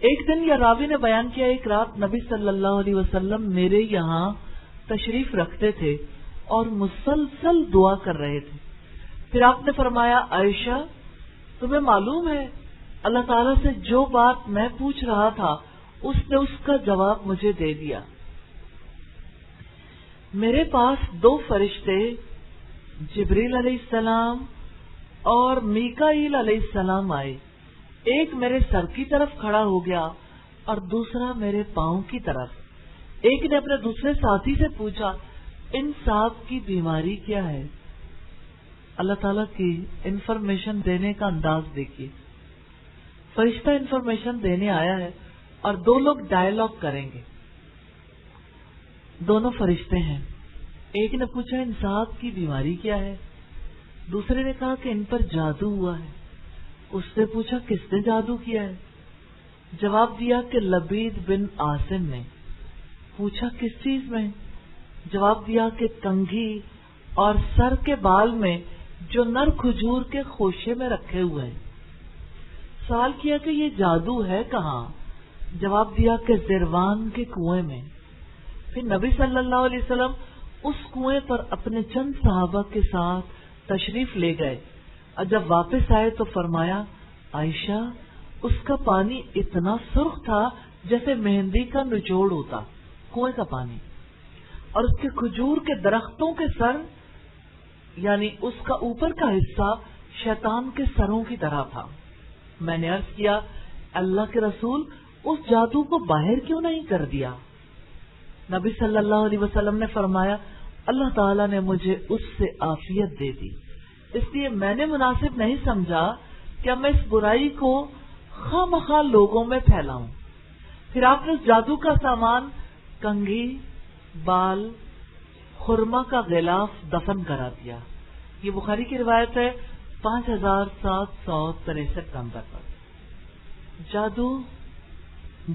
ایک دن یہ راوی نے بیان کیا ایک رات نبی صلی اللہ علیہ وسلم میرے یہاں تشریف رکھتے تھے اور مسلسل دعا کر رہے تھے. پھر آپ نے فرمایا عائشہ تمہیں معلوم ہے اللہ تعالیٰ سے جو بات میں پوچھ رہا تھا اس نے اس کا جواب مجھے دے دیا. میرے پاس 2 فرشتے جبریل علیہ السلام اور میکائیل علیہ السلام آئے. ایک میرے سر کی طرف کھڑا ہو گیا اور دوسرا میرے پاؤں کی طرف. ایک نے اپنے دوسرے ساتھی سے پوچھا ان صاحب کی بیماری کیا ہے؟ اللہ تعالیٰ کی انفارمیشن دینے کا انداز دیکھیے. فرشتہ انفارمیشن دینے آیا ہے اور 2 لوگ ڈائلاگ کریں گے. دونوں فرشتے ہیں. ایک نے پوچھا ان صاحب کی بیماری کیا ہے؟ دوسرے نے کہا کہ ان پر جادو ہوا ہے. اس نے پوچھا کس نے جادو کیا ہے؟ جواب دیا کہ لبید بن عاصم نے. پوچھا کس چیز میں؟ جواب دیا کہ کنگھی اور سر کے بال میں جو نر کھجور کے خوشے میں رکھے ہوئے ہیں. سوال کیا کہ یہ جادو ہے کہاں؟ جواب دیا کہ زروان کے کنویں میں. پھر نبی صلی اللہ علیہ وسلم اس کنویں پر اپنے چند صحابہ کے ساتھ تشریف لے گئے اور جب واپس آئے تو فرمایا عائشہ اس کا پانی اتنا سرخ تھا جیسے مہندی کا نچوڑ ہوتا، کنویں کا پانی، اور اس کے کھجور کے درختوں کے سر یعنی اس کا اوپر کا حصہ شیطان کے سروں کی طرح تھا. میں نے عرض کیا اللہ کے رسول اس جادو کو باہر کیوں نہیں کر دیا؟ نبی صلی اللہ علیہ وسلم نے فرمایا اللہ تعالیٰ نے مجھے اس سے عافیت دے دی، اس لیے میں نے مناسب نہیں سمجھا کہ میں اس برائی کو خواہ مخواہ لوگوں میں پھیلاؤں. پھر آپ نے اس جادو کا سامان کنگھی، بال، خرما کا غلاف دفن کرا دیا. یہ بخاری کی روایت ہے 5763 نمبر پر. جادو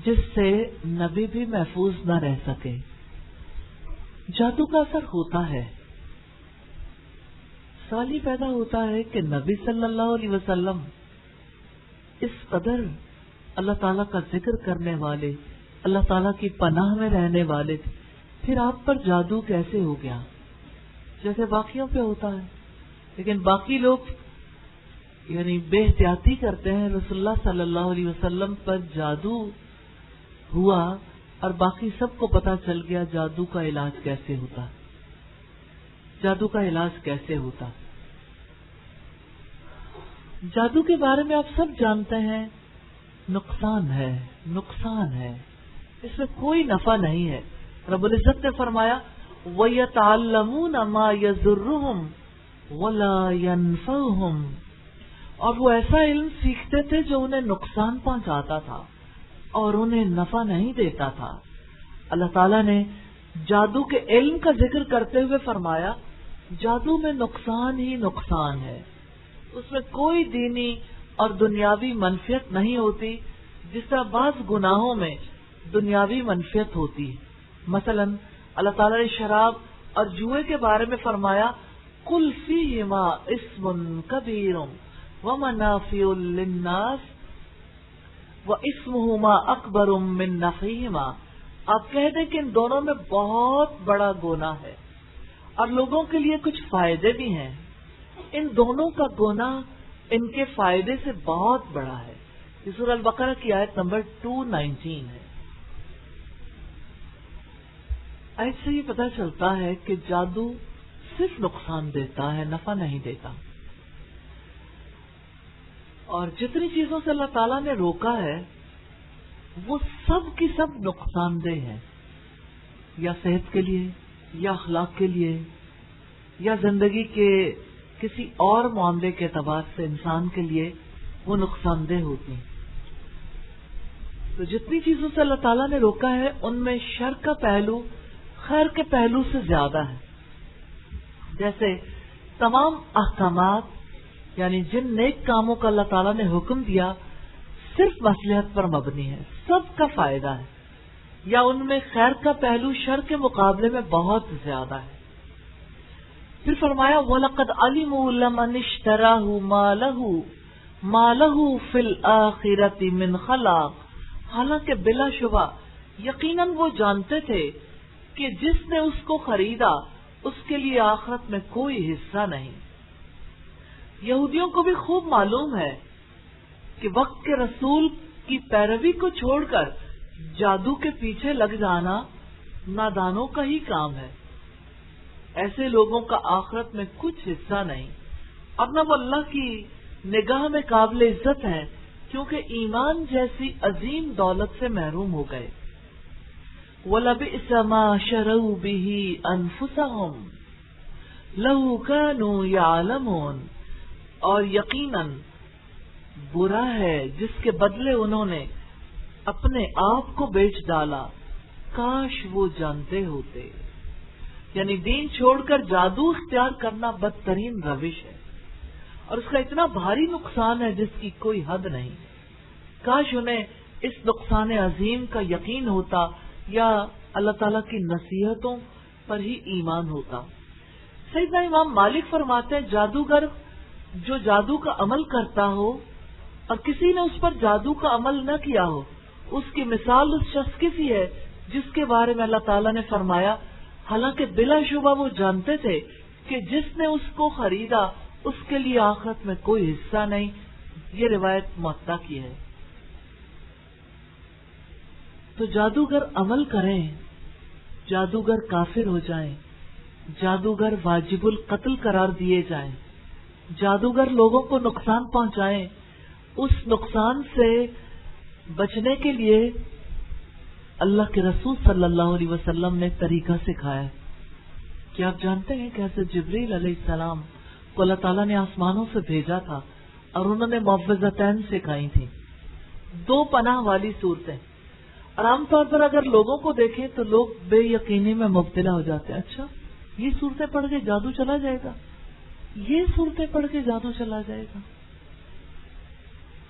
جس سے نبی بھی محفوظ نہ رہ سکے. جادو کا اثر ہوتا ہے. سوال یہ پیدا ہوتا ہے کہ نبی صلی اللہ علیہ وسلم اس قدر اللہ تعالیٰ کا ذکر کرنے والے، اللہ تعالیٰ کی پناہ میں رہنے والے تھے، پھر آپ پر جادو کیسے ہو گیا؟ جیسے باقیوں پہ ہوتا ہے. لیکن باقی لوگ یعنی بے احتیاطی کرتے ہیں. رسول اللہ صلی اللہ علیہ وسلم پر جادو ہوا اور باقی سب کو پتا چل گیا جادو کا علاج کیسے ہوتا. جادو کا علاج کیسے ہوتا؟ جادو کے بارے میں آپ سب جانتے ہیں نقصان ہے، نقصان ہے، اس میں کوئی نفع نہیں ہے. رب العزت نے فرمایا وَيَتَعَلَّمُونَ مَا يَضُرُّهُمْ وَلَا يَنفَعُهُمْ، اور وہ ایسا علم سیکھتے تھے جو انہیں نقصان پہنچاتا تھا اور انہیں نفع نہیں دیتا تھا. اللہ تعالیٰ نے جادو کے علم کا ذکر کرتے ہوئے فرمایا جادو میں نقصان ہی نقصان ہے، اس میں کوئی دینی اور دنیاوی منفعت نہیں ہوتی جس طرح بعض گناہوں میں دنیاوی منفعت ہوتی ہے. مثلا اللہ تعالیٰ نے شراب اور جوئے کے بارے میں فرمایا قُلْ فِيهِمَا اسْمٌ كَبِيرٌ وَمَنَافِعُ لِلنَّاسِ وَإِسْمُهُمَا أَكْبَرُ مِنْ نَفْعِهِمَا. آپ کہہ دیں کہ ان دونوں میں بہت بڑا گناہ ہے اور لوگوں کے لیے کچھ فائدے بھی ہیں. ان دونوں کا گناہ ان کے فائدے سے بہت بڑا ہے. یہ سورہ البقرہ کی آیت نمبر 219 ہے. آیت سے یہ پتہ چلتا ہے کہ جادو صرف نقصان دیتا ہے، نفع نہیں دیتا. اور جتنی چیزوں سے اللہ تعالیٰ نے روکا ہے وہ سب کی سب نقصان دہ ہیں، یا صحت کے لیے، یا اخلاق کے لیے، یا زندگی کے کسی اور معاملے کے اعتبار سے انسان کے لیے وہ نقصان دہ ہوتی ہیں۔ تو جتنی چیزوں سے اللہ تعالیٰ نے روکا ہے ان میں شر کا پہلو خیر کے پہلو سے زیادہ ہے۔ جیسے تمام احکامات یعنی جن نیک کاموں کا اللہ تعالیٰ نے حکم دیا صرف مصلحت پر مبنی ہے، سب کا فائدہ ہے، یا ان میں خیر کا پہلو شر کے مقابلے میں بہت زیادہ ہے۔ پھر فرمایا وَلَقَدْ عَلِمُوا لَمَنِ اشْتَرَاهُ مَا لَهُ فِي الْآخِرَةِ مِنْ خَلَاقٍ، حالانکہ بلا شبہ یقیناً وہ جانتے تھے کہ جس نے اس کو خریدا اس کے لیے آخرت میں کوئی حصہ نہیں۔ یہودیوں کو بھی خوب معلوم ہے کہ وقت کے رسول کی پیروی کو چھوڑ کر جادو کے پیچھے لگ جانا نادانوں کا ہی کام ہے۔ ایسے لوگوں کا آخرت میں کچھ حصہ نہیں، اب نہ وہ اللہ کی نگاہ میں قابل عزت ہیں کیونکہ ایمان جیسی عظیم دولت سے محروم ہو گئے۔ وَلَبِئْسَ مَا شَرَوْا بِهِ أَنفُسَهُمْ لَوْ كَانُوا يَعْلَمُونَ، اور یقیناً برا ہے جس کے بدلے انہوں نے اپنے آپ کو بیچ ڈالا، کاش وہ جانتے ہوتے۔ یعنی دین چھوڑ کر جادو اختیار کرنا بدترین روش ہے اور اس کا اتنا بھاری نقصان ہے جس کی کوئی حد نہیں۔ کاش انہیں اس نقصان عظیم کا یقین ہوتا یا اللہ تعالیٰ کی نصیحتوں پر ہی ایمان ہوتا۔ سیدنا امام مالک فرماتے ہیں جادوگر جو جادو کا عمل کرتا ہو اور کسی نے اس پر جادو کا عمل نہ کیا ہو، اس کی مثال اس شخص کی سی ہے جس کے بارے میں اللہ تعالیٰ نے فرمایا حالانکہ بلا شبہ وہ جانتے تھے کہ جس نے اس کو خریدا اس کے لیے آخرت میں کوئی حصہ نہیں۔ یہ روایت موطا کی ہے۔ تو جادوگر عمل کریں، جادوگر کافر ہو جائیں، جادوگر واجب القتل قرار دیے جائیں، جادوگر لوگوں کو نقصان پہنچائیں، اس نقصان سے بچنے کے لیے اللہ کے رسول صلی اللہ علیہ وسلم نے طریقہ سکھایا ہے۔ کیا آپ جانتے ہیں کہ حضرت جبریل علیہ السلام کو اللہ تعالیٰ نے آسمانوں سے بھیجا تھا اور انہوں نے معوذتین سکھائی تھیں، 2 پناہ والی صورتیں۔ اور عام طور پر اگر لوگوں کو دیکھیں تو لوگ بے یقینی میں مبتلا ہو جاتے ہیں، اچھا یہ صورتیں پڑھ کے جادو چلا جائے گا، یہ صورتیں پڑھ کے جادو چلا جائے گا۔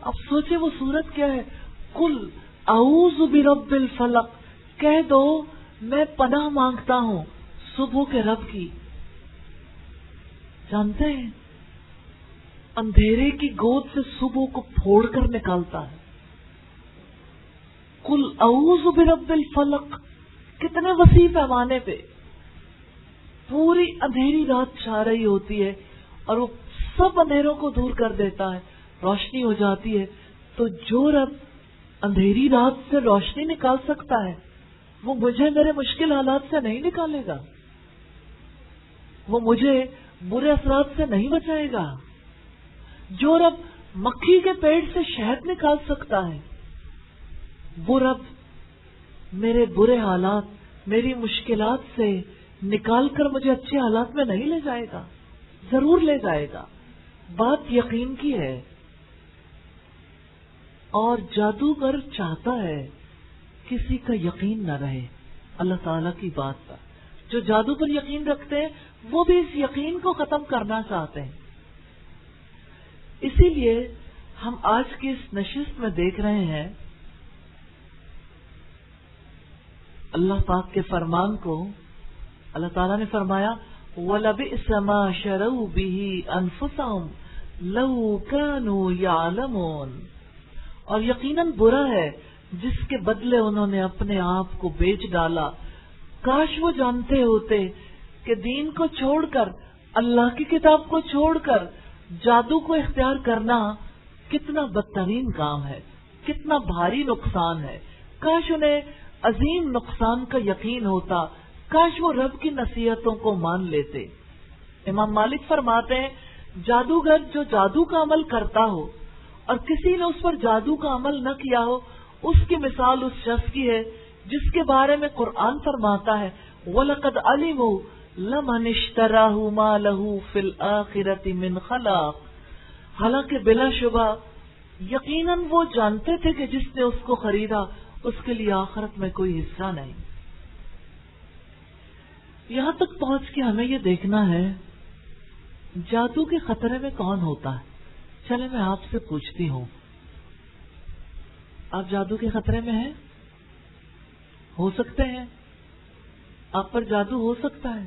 اب سوچے وہ صورت کیا ہے، قل اعوذ برب الفلق، کہہ دو میں پناہ مانگتا ہوں صبح کے رب کی۔ جانتے ہیں اندھیرے کی گود سے صبح کو پھوڑ کر نکالتا ہے۔ قل اعوذ برب الفلق، کتنے وسیع پیمانے پہ پوری اندھیری رات چھا رہی ہوتی ہے اور وہ سب اندھیروں کو دور کر دیتا ہے، روشنی ہو جاتی ہے۔ تو جو رب اندھیری رات سے روشنی نکال سکتا ہے وہ مجھے میرے مشکل حالات سے نہیں نکالے گا، وہ مجھے برے اثرات سے نہیں بچائے گا۔ جو رب مکھی کے پیٹ سے شہد نکال سکتا ہے وہ رب میرے برے حالات، میری مشکلات سے نکال کر مجھے اچھے حالات میں نہیں لے جائے گا، ضرور لے جائے گا۔ بات یقین کی ہے۔ اور جادوگر چاہتا ہے کسی کا یقین نہ رہے اللہ تعالیٰ کی بات پر۔ جو جادو پر یقین رکھتے ہیں وہ بھی اس یقین کو ختم کرنا چاہتے ہیں۔ اسی لیے ہم آج کی اس نشست میں دیکھ رہے ہیں اللہ پاک کے فرمان کو۔ اللہ تعالیٰ نے فرمایا وَلَبِئْسَ مَا شَرَوْا بِهِ أَنفُسَهُمْ لَوْ كَانُوا يَعْلَمُونَ، اور یقیناً برا ہے جس کے بدلے انہوں نے اپنے آپ کو بیچ ڈالا، کاش وہ جانتے ہوتے کہ دین کو چھوڑ کر، اللہ کی کتاب کو چھوڑ کر جادو کو اختیار کرنا کتنا بدترین کام ہے، کتنا بھاری نقصان ہے۔ کاش انہیں عظیم نقصان کا یقین ہوتا، کاش وہ رب کی نصیحتوں کو مان لیتے۔ امام مالک فرماتے ہیں جادوگر جو جادو کا عمل کرتا ہو اور کسی نے اس پر جادو کا عمل نہ کیا ہو، اس کی مثال اس شخص کی ہے جس کے بارے میں قرآن فرماتا ہے وَلَقَدْ عَلِمُوا لَمَنِ اشْتَرَاهُ مَا لَهُ فِي الْآخِرَةِ مِنْ خَلَاقٍ، حالانکہ بلا شبہ یقیناً وہ جانتے تھے کہ جس نے اس کو خریدا اس کے لیے آخرت میں کوئی حصہ نہیں. یہاں تک پہنچ کے ہمیں یہ دیکھنا ہے جادو کے خطرے میں کون ہوتا ہے. چلے میں آپ سے پوچھتی ہوں، آپ جادو کے خطرے میں ہیں؟ ہو سکتے ہیں؟ آپ پر جادو ہو سکتا ہے؟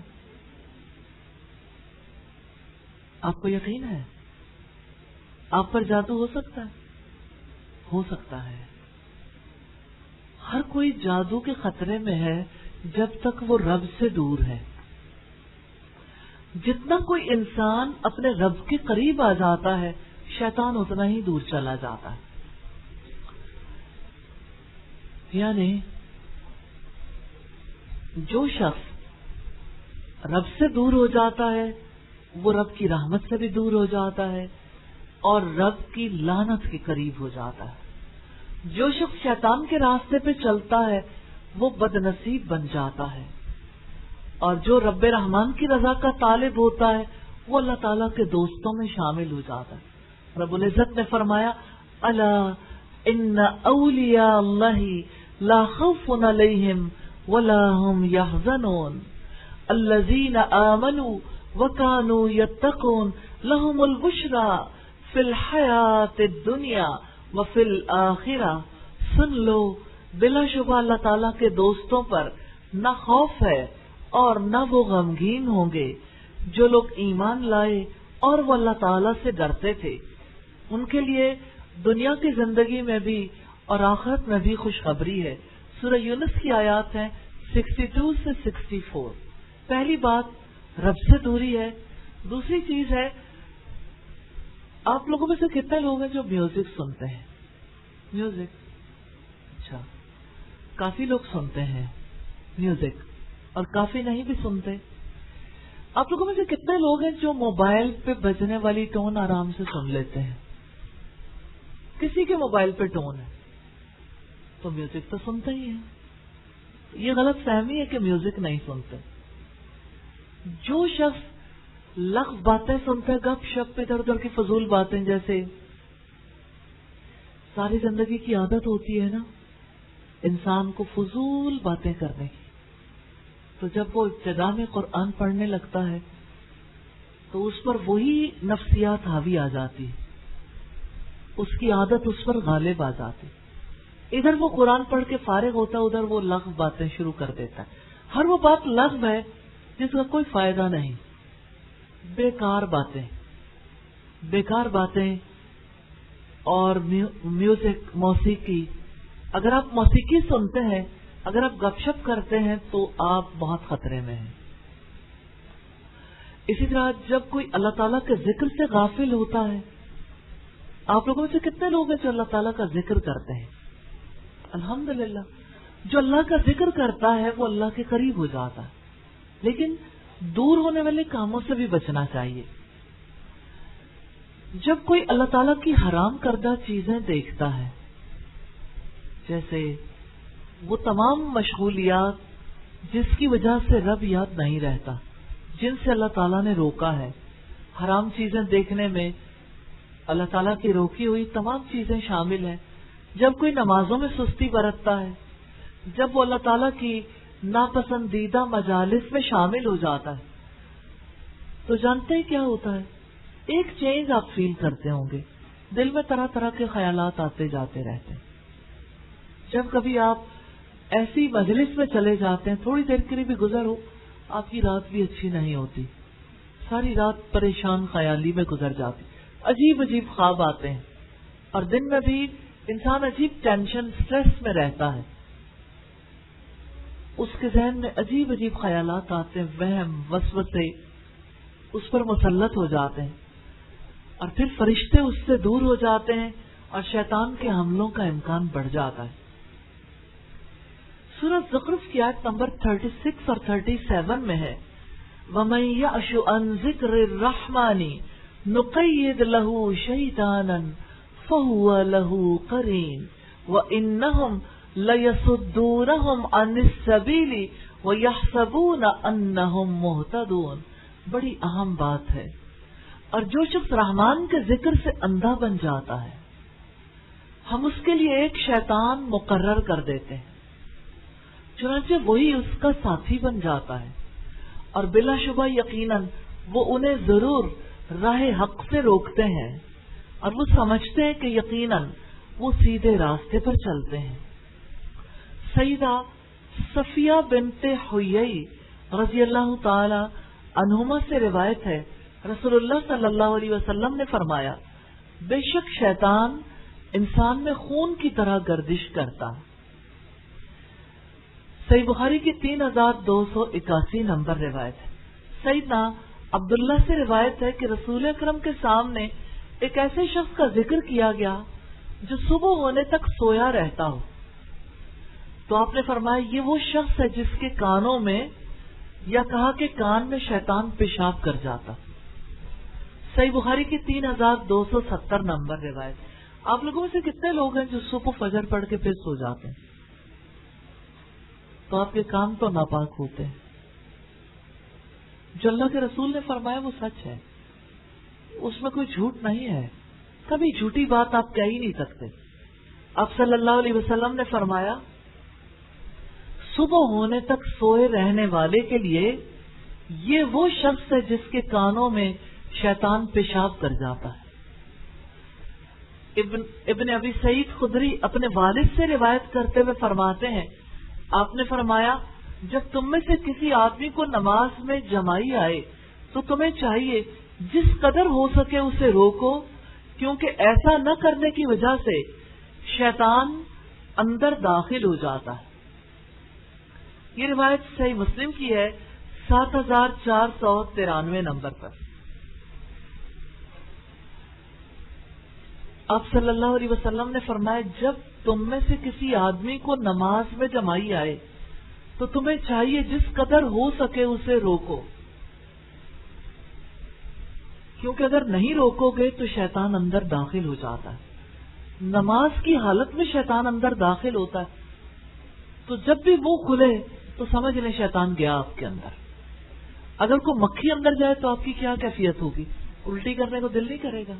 آپ کو یقین ہے آپ پر جادو ہو سکتا ہے؟ ہو سکتا ہے. ہر کوئی جادو کے خطرے میں ہے جب تک وہ رب سے دور ہے. جتنا کوئی انسان اپنے رب کے قریب آ جاتا ہے شیطان اتنا ہی دور چلا جاتا ہے. یعنی جو شخص رب سے دور ہو جاتا ہے وہ رب کی رحمت سے بھی دور ہو جاتا ہے اور رب کی لعنت کے قریب ہو جاتا ہے. جو شخص شیطان کے راستے پہ چلتا ہے وہ بد نصیب بن جاتا ہے، اور جو رب رحمان کی رضا کا طالب ہوتا ہے وہ اللہ تعالیٰ کے دوستوں میں شامل ہو جاتا ہے. رب العزت نے فرمایا الا ان اولیاء اللہ لا خوف علیہم ولا هم يحزنون الذین آمنوا وكانوا يتقون لهم البشرى فی الحیات الدنیا وفی الآخرہ. سن لو بلا شبہ اللہ تعالیٰ کے دوستوں پر نہ خوف ہے اور نہ وہ غمگین ہوں گے جو لوگ ایمان لائے اور وہ اللہ تعالیٰ سے ڈرتے تھے. ان کے لیے دنیا کی زندگی میں بھی اور آخرت میں بھی خوشخبری ہے. سورہ یونس کی آیات ہیں 62 سے 64. پہلی بات رب سے دوری ہے. دوسری چیز ہے آپ لوگوں میں سے کتنے لوگ ہیں جو میوزک سنتے ہیں؟ میوزک، اچھا کافی لوگ سنتے ہیں میوزک اور کافی نہیں بھی سنتے. آپ لوگوں میں سے کتنے لوگ ہیں جو موبائل پہ بجنے والی ٹون آرام سے سن لیتے ہیں؟ کسی کے موبائل پہ ٹون ہے تو میوزک تو سنتا ہی ہے. یہ غلط فہمی ہے کہ میوزک نہیں سنتے. جو شخص لغو باتیں سنتے ہیں، گپ شپ ادھر ادھر کی فضول باتیں، جیسے ساری زندگی کی عادت ہوتی ہے نا انسان کو فضول باتیں کرنے کی، تو جب وہ ابتدا میں قرآن پڑھنے لگتا ہے تو اس پر وہی نفسیات حاوی آ جاتی، اس کی عادت اس پر غالب آ جاتی. ادھر وہ قرآن پڑھ کے فارغ ہوتا ہے، ادھر وہ لغو باتیں شروع کر دیتا ہے. ہر وہ بات لغو ہے جس کا کوئی فائدہ نہیں، بیکار باتیں. اور میوزک، موسیقی، اگر آپ موسیقی سنتے ہیں، اگر آپ گپ شپ کرتے ہیں تو آپ بہت خطرے میں ہیں. اسی طرح جب کوئی اللہ تعالیٰ کے ذکر سے غافل ہوتا ہے، آپ لوگوں میں سے کتنے لوگ ہیں جو اللہ تعالیٰ کا ذکر کرتے ہیں؟ الحمدللہ. جو اللہ کا ذکر کرتا ہے وہ اللہ کے قریب ہو جاتا ہے. لیکن دور ہونے والے کاموں سے بھی بچنا چاہیے. جب کوئی اللہ تعالیٰ کی حرام کردہ چیزیں دیکھتا ہے، جیسے وہ تمام مشغولیات جس کی وجہ سے رب یاد نہیں رہتا، جن سے اللہ تعالیٰ نے روکا ہے، حرام چیزیں دیکھنے میں اللہ تعالیٰ کی روکی ہوئی تمام چیزیں شامل ہیں. جب کوئی نمازوں میں سستی برتتا ہے، جب وہ اللہ تعالیٰ کی ناپسندیدہ مجالس میں شامل ہو جاتا ہے، تو جانتے ہیں کیا ہوتا ہے؟ ایک چینج آپ فیل کرتے ہوں گے، دل میں طرح طرح کے خیالات آتے جاتے رہتے ہیں. جب کبھی آپ ایسی مجلس میں چلے جاتے ہیں، تھوڑی دیر کے لیے بھی گزر ہو، آپ کی رات بھی اچھی نہیں ہوتی، ساری رات پریشان خیالی میں گزر جاتی، عجیب عجیب خواب آتے ہیں، اور دن میں بھی انسان عجیب ٹینشن، سٹریس میں رہتا ہے. اس کے ذہن میں عجیب عجیب خیالات آتے ہیں، وہم، وسوسے اس پر مسلط ہو جاتے ہیں، اور پھر فرشتے اس سے دور ہو جاتے ہیں اور شیطان کے حملوں کا امکان بڑھ جاتا ہے. سورہ زخرف کی آیت نمبر 36 اور 37 میں ہے وَمَن يَعْشُ عَن ذِكْرِ الرَّحْمَنِ نُقَيِّضْ لَهُ شَيْطَانًا فَهُوَ لَهُ قَرِينٌ وَإِنَّهُمْ لَيَصُدُّونَهُمْ عَنِ السَّبِيلِ وَيَحْسَبُونَ أَنَّهُمْ مُهْتَدُونَ. بڑی اہم بات ہے. اور جو شخص رحمان کے ذکر سے اندھا بن جاتا ہے، ہم اس کے لیے ایک شیطان مقرر کر دیتے ہیں، چنانچہ وہی اس کا ساتھی بن جاتا ہے، اور بلا شبہ یقیناً وہ انہیں ضرور راہ حق سے روکتے ہیں، اور وہ سمجھتے ہیں کہ یقیناً وہ سیدھے راستے پر چلتے ہیں۔ سیدہ صفیہ بنت حیی رضی اللہ تعالی عنہما سے روایت ہے، رسول اللہ صلی اللہ علیہ وسلم نے فرمایا، بے شک شیطان انسان میں خون کی طرح گردش کرتا۔ صحیح بخاری کی 3281 نمبر روایت ہے۔ سیدنا عبداللہ سے روایت ہے کہ رسول اکرم کے سامنے ایک ایسے شخص کا ذکر کیا گیا جو صبح ہونے تک سویا رہتا ہو، تو آپ نے فرمایا یہ وہ شخص ہے جس کے کانوں میں، یا کہا کہ کان میں شیطان پیشاب کر جاتا۔ صحیح بخاری کی 3270 نمبر روایت۔ آپ لوگوں میں سے کتنے لوگ ہیں جو صبح فجر پڑھ کے پھر سو جاتے ہیں؟ تو آپ کے کان تو ناپاک ہوتے ہیں۔ جو اللہ کے رسول نے فرمایا وہ سچ ہے، اس میں کوئی جھوٹ نہیں ہے، کبھی جھوٹی بات آپ کہہ ہی نہیں سکتے۔ آپ صلی اللہ علیہ وسلم نے فرمایا، صبح ہونے تک سوئے رہنے والے کے لیے یہ وہ شخص ہے جس کے کانوں میں شیطان پیشاب کر جاتا ہے۔ ابن ابی سعید خدری اپنے والد سے روایت کرتے ہوئے فرماتے ہیں، آپ نے فرمایا، جب تم میں سے کسی آدمی کو نماز میں جمائی آئے تو تمہیں چاہیے جس قدر ہو سکے اسے روکو، کیونکہ ایسا نہ کرنے کی وجہ سے شیطان اندر داخل ہو جاتا ہے۔ یہ روایت صحیح مسلم کی ہے 7493 نمبر پر۔ آپ صلی اللہ علیہ وسلم نے فرمایا، جب تم میں سے کسی آدمی کو نماز میں جمائی آئے تو تمہیں چاہیے جس قدر ہو سکے اسے روکو، کیونکہ اگر نہیں روکو گے تو شیطان اندر داخل ہو جاتا ہے۔ نماز کی حالت میں شیطان اندر داخل ہوتا ہے، تو جب بھی منہ کھلے تو سمجھ لیں شیطان گیا آپ کے اندر۔ اگر کوئی مکھی اندر جائے تو آپ کی کیا کیفیت ہوگی؟ الٹی کرنے کو دل نہیں کرے گا،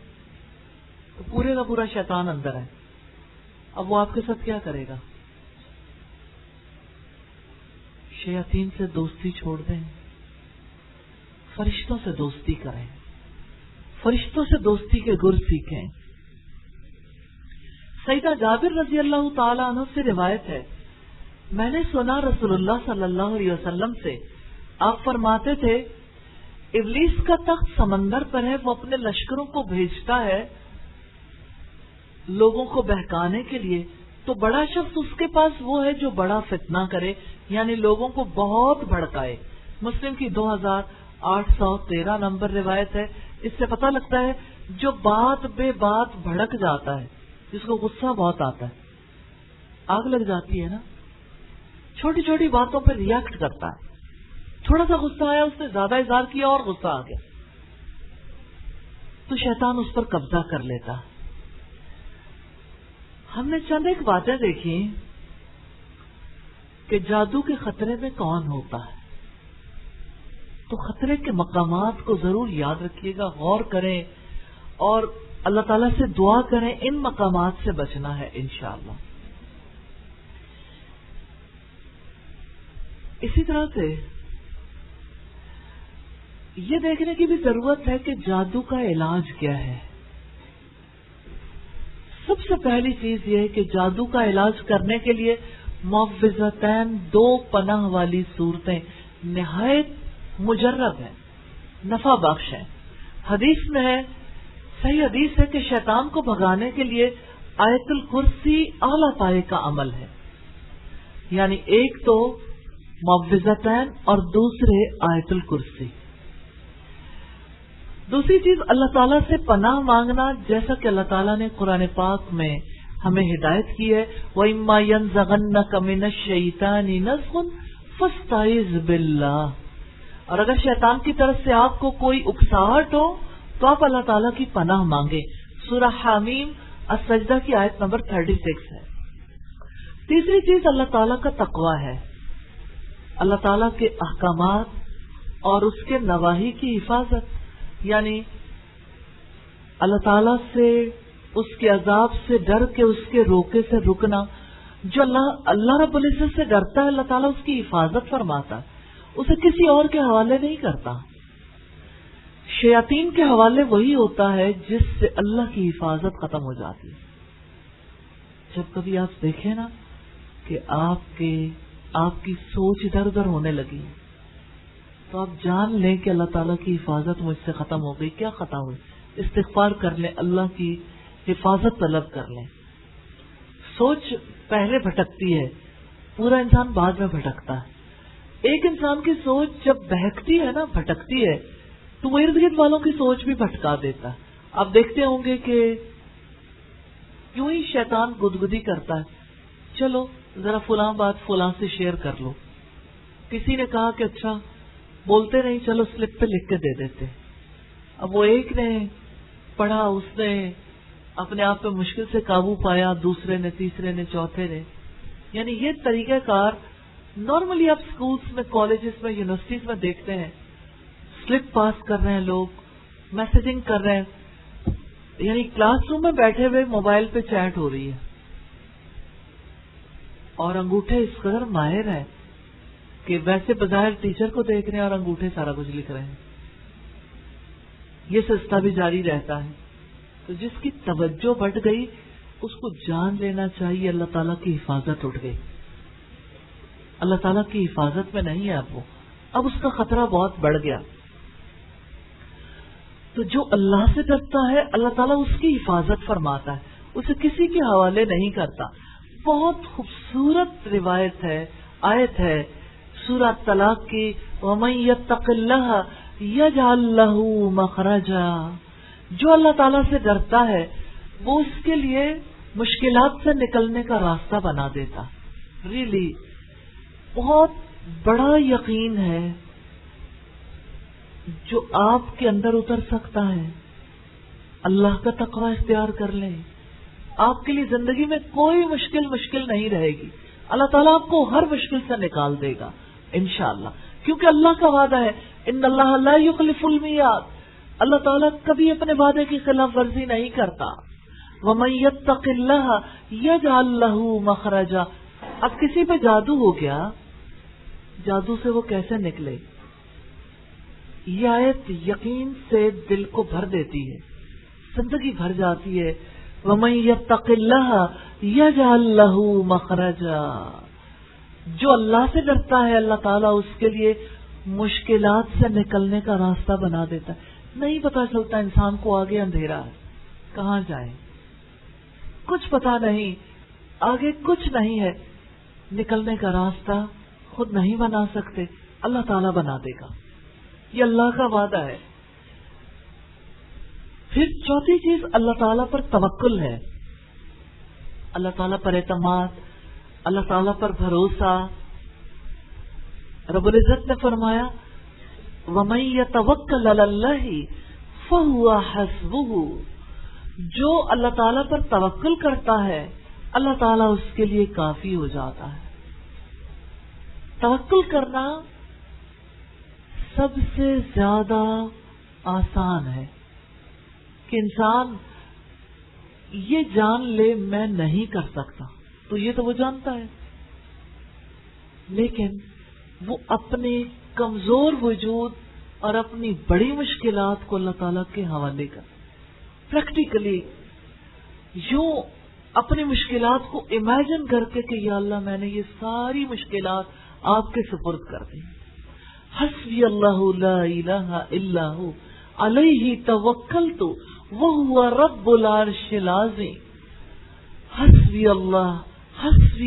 تو پورے کا پورا شیطان اندر ہے۔ اب وہ آپ کے ساتھ کیا کرے گا؟ شیاطین سے دوستی چھوڑ دیں، فرشتوں سے دوستی کریں، فرشتوں سے دوستی کے گر سیکھیں۔ سیدہ جابر رضی اللہ تعالی عنہ سے روایت ہے، میں نے سنا رسول اللہ صلی اللہ علیہ وسلم سے، آپ فرماتے تھے، ابلیس کا تخت سمندر پر ہے، وہ اپنے لشکروں کو بھیجتا ہے لوگوں کو بہکانے کے لیے، تو بڑا شخص اس کے پاس وہ ہے جو بڑا فتنہ کرے، یعنی لوگوں کو بہت بھڑکائے۔ مسلم کی 2813 نمبر روایت ہے۔ اس سے پتہ لگتا ہے جو بات بے بات بھڑک جاتا ہے، جس کو غصہ بہت آتا ہے، آگ لگ جاتی ہے نا، چھوٹی چھوٹی باتوں پہ ریئیکٹ کرتا ہے، تھوڑا سا غصہ آیا، اس نے زیادہ اظہار کیا اور غصہ آ گیا، تو شیطان اس پر قبضہ کر لیتا۔ ہم نے چند ایک باتیں دیکھی کہ جادو کے خطرے میں کون ہوتا ہے، تو خطرے کے مقامات کو ضرور یاد رکھیے گا، غور کریں اور اللہ تعالیٰ سے دعا کریں، ان مقامات سے بچنا ہے انشاءاللہ۔ اسی طرح سے یہ دیکھنے کی بھی ضرورت ہے کہ جادو کا علاج کیا ہے۔ سب سے پہلی چیز یہ ہے کہ جادو کا علاج کرنے کے لیے معوذتین، 2 پناہ والی صورتیں نہایت مجرب ہیں، نفع بخش ہیں۔ حدیث میں ہے، صحیح حدیث ہے کہ شیطان کو بھگانے کے لیے آیت الکرسی اعلیٰ پائے کا عمل ہے، یعنی ایک تو معوذتین اور دوسرے آیت الکرسی۔ دوسری چیز اللہ تعالیٰ سے پناہ مانگنا، جیسا کہ اللہ تعالیٰ نے قرآن پاک میں ہمیں ہدایت کی ہے، وَإِمَّا يَنزَغَنَّكَ مِنَ الشَّيْطَانِ نَزْغٌ فَاسْتَعِذْ بِاللَّهِ، اور اگر شیطان کی طرف سے آپ کو کوئی اکساہٹ ہو تو آپ اللہ تعالیٰ کی پناہ مانگیں۔ سورہ حامیم السجدہ کی آیت نمبر 36 ہے۔ تیسری چیز اللہ تعالیٰ کا تقوی ہے، اللہ تعالیٰ کے احکامات اور اس کے نواہی کی حفاظت، یعنی اللہ تعالیٰ سے اس کے عذاب سے ڈر کے اس کے روکے سے رکنا. جو اللہ رب العزت سے ڈرتا ہے اللہ تعالیٰ اس کی حفاظت فرماتا ہے, اسے کسی اور کے حوالے نہیں کرتا. شیاطین کے حوالے وہی ہوتا ہے جس سے اللہ کی حفاظت ختم ہو جاتی ہے. جب کبھی آپ دیکھیں نا کہ آپ کی سوچ ادھر ادھر ہونے لگی تو آپ جان لیں کہ اللہ تعالیٰ کی حفاظت مجھ سے ختم ہو گئی. کیا ختم ہوئی؟ استغفار کر لیں, اللہ کی حفاظت طلب کر لیں. سوچ پہلے بھٹکتی ہے, پورا انسان بعد میں بھٹکتا ہے. ایک انسان کی سوچ جب بہکتی ہے نا, بھٹکتی ہے, تو وہ ارد گرد والوں کی سوچ بھی بھٹکا دیتا ہے. آپ دیکھتے ہوں گے کہ یوں ہی شیطان گدگدی کرتا ہے, چلو ذرا فلاں بات فلاں سے شیئر کر لو. کسی نے کہا کہ اچھا بولتے نہیں, چلو سلپ پہ لکھ کے دے دیتے. اب وہ ایک نے پڑھا, اس نے اپنے آپ پہ مشکل سے قابو پایا, دوسرے نے, تیسرے نے, چوتھے نے. یعنی یہ طریقہ کار نارملی آپ سکولز میں, کالجز میں, یونیورسٹیز میں دیکھتے ہیں. سلپ پاس کر رہے ہیں لوگ, میسجنگ کر رہے ہیں, یعنی کلاس روم میں بیٹھے ہوئے موبائل پہ چیٹ ہو رہی ہے, اور انگوٹھے اس قدر ماہر ہیں کہ ویسے بظاہر ٹیچر کو دیکھ رہے ہیں اور انگوٹھے سارا کچھ لکھ رہے ہیں. یہ سلسلہ بھی جاری رہتا ہے. تو جس کی توجہ بٹ گئی اس کو جان لینا چاہیے اللہ تعالیٰ کی حفاظت اٹھ گئی. اللہ تعالیٰ کی حفاظت میں نہیں ہے اب اس کا خطرہ بہت بڑھ گیا. تو جو اللہ سے ڈرتا ہے اللہ تعالیٰ اس کی حفاظت فرماتا ہے, اسے کسی کے حوالے نہیں کرتا. بہت خوبصورت روایت ہے, آیت ہے سورہ طلاق کی, وَمَن يَتَّقِ اللَّهَ يَجْعَل لَّهُ مَخْرَجًا. جو اللہ تعالیٰ سے ڈرتا ہے وہ اس کے لیے مشکلات سے نکلنے کا راستہ بنا دیتا. ریلی بہت بڑا یقین ہے جو آپ کے اندر اتر سکتا ہے. اللہ کا تقوی اختیار کر لیں, آپ کے لیے زندگی میں کوئی مشکل نہیں رہے گی. اللہ تعالیٰ آپ کو ہر مشکل سے نکال دے گا انشاءاللہ, کیونکہ اللہ کا وعدہ ہے ان اللہ لا یخلف المیعاد. اللہ تعالیٰ کبھی اپنے وعدے کی خلاف ورزی نہیں کرتا. وَمَن يَتَّقِ اللَّهَ يَجْعَل لَّهُ مَخْرَجًا. اب کسی پہ جادو ہو گیا, جادو سے وہ کیسے نکلے؟ یہ آیت یقین سے دل کو بھر دیتی ہے, زندگی بھر جاتی ہے. وَمَن يَتَّقِ اللَّهَ يَجْعَل لَّهُ مَخْرَجًا. جو اللہ سے ڈرتا ہے اللہ تعالیٰ اس کے لیے مشکلات سے نکلنے کا راستہ بنا دیتا ہے. نہیں پتا چلتا انسان کو آگے اندھیرا ہے, کہاں جائے, کچھ پتا نہیں, آگے کچھ نہیں ہے, نکلنے کا راستہ خود نہیں بنا سکتے, اللہ تعالیٰ بنا دے گا. یہ اللہ کا وعدہ ہے. پھر چوتھی چیز اللہ تعالیٰ پر توکل ہے, اللہ تعالیٰ پر اعتماد, اللہ تعالیٰ پر بھروسہ. رب العزت نے فرمایا وَمَن يَتَوَكَّلْ عَلَى اللَّهِ فَهُوَ حَسْبُهُ. جو اللہ تعالیٰ پر توکل کرتا ہے اللہ تعالیٰ اس کے لیے کافی ہو جاتا ہے. توکل کرنا سب سے زیادہ آسان ہے کہ انسان یہ جان لے میں نہیں کر سکتا, تو یہ تو وہ جانتا ہے, لیکن وہ اپنے کمزور وجود اور اپنی بڑی مشکلات کو اللہ تعالیٰ کے حوالے کر پریکٹیکلی یوں اپنی مشکلات کو امیجن کر کے کہ یا اللہ میں نے یہ ساری مشکلات آپ کے سپرد کر دی. حسبی اللہ لا الہ الا ہو علیہ توکلت وہو رب العرش العظیم. حسبی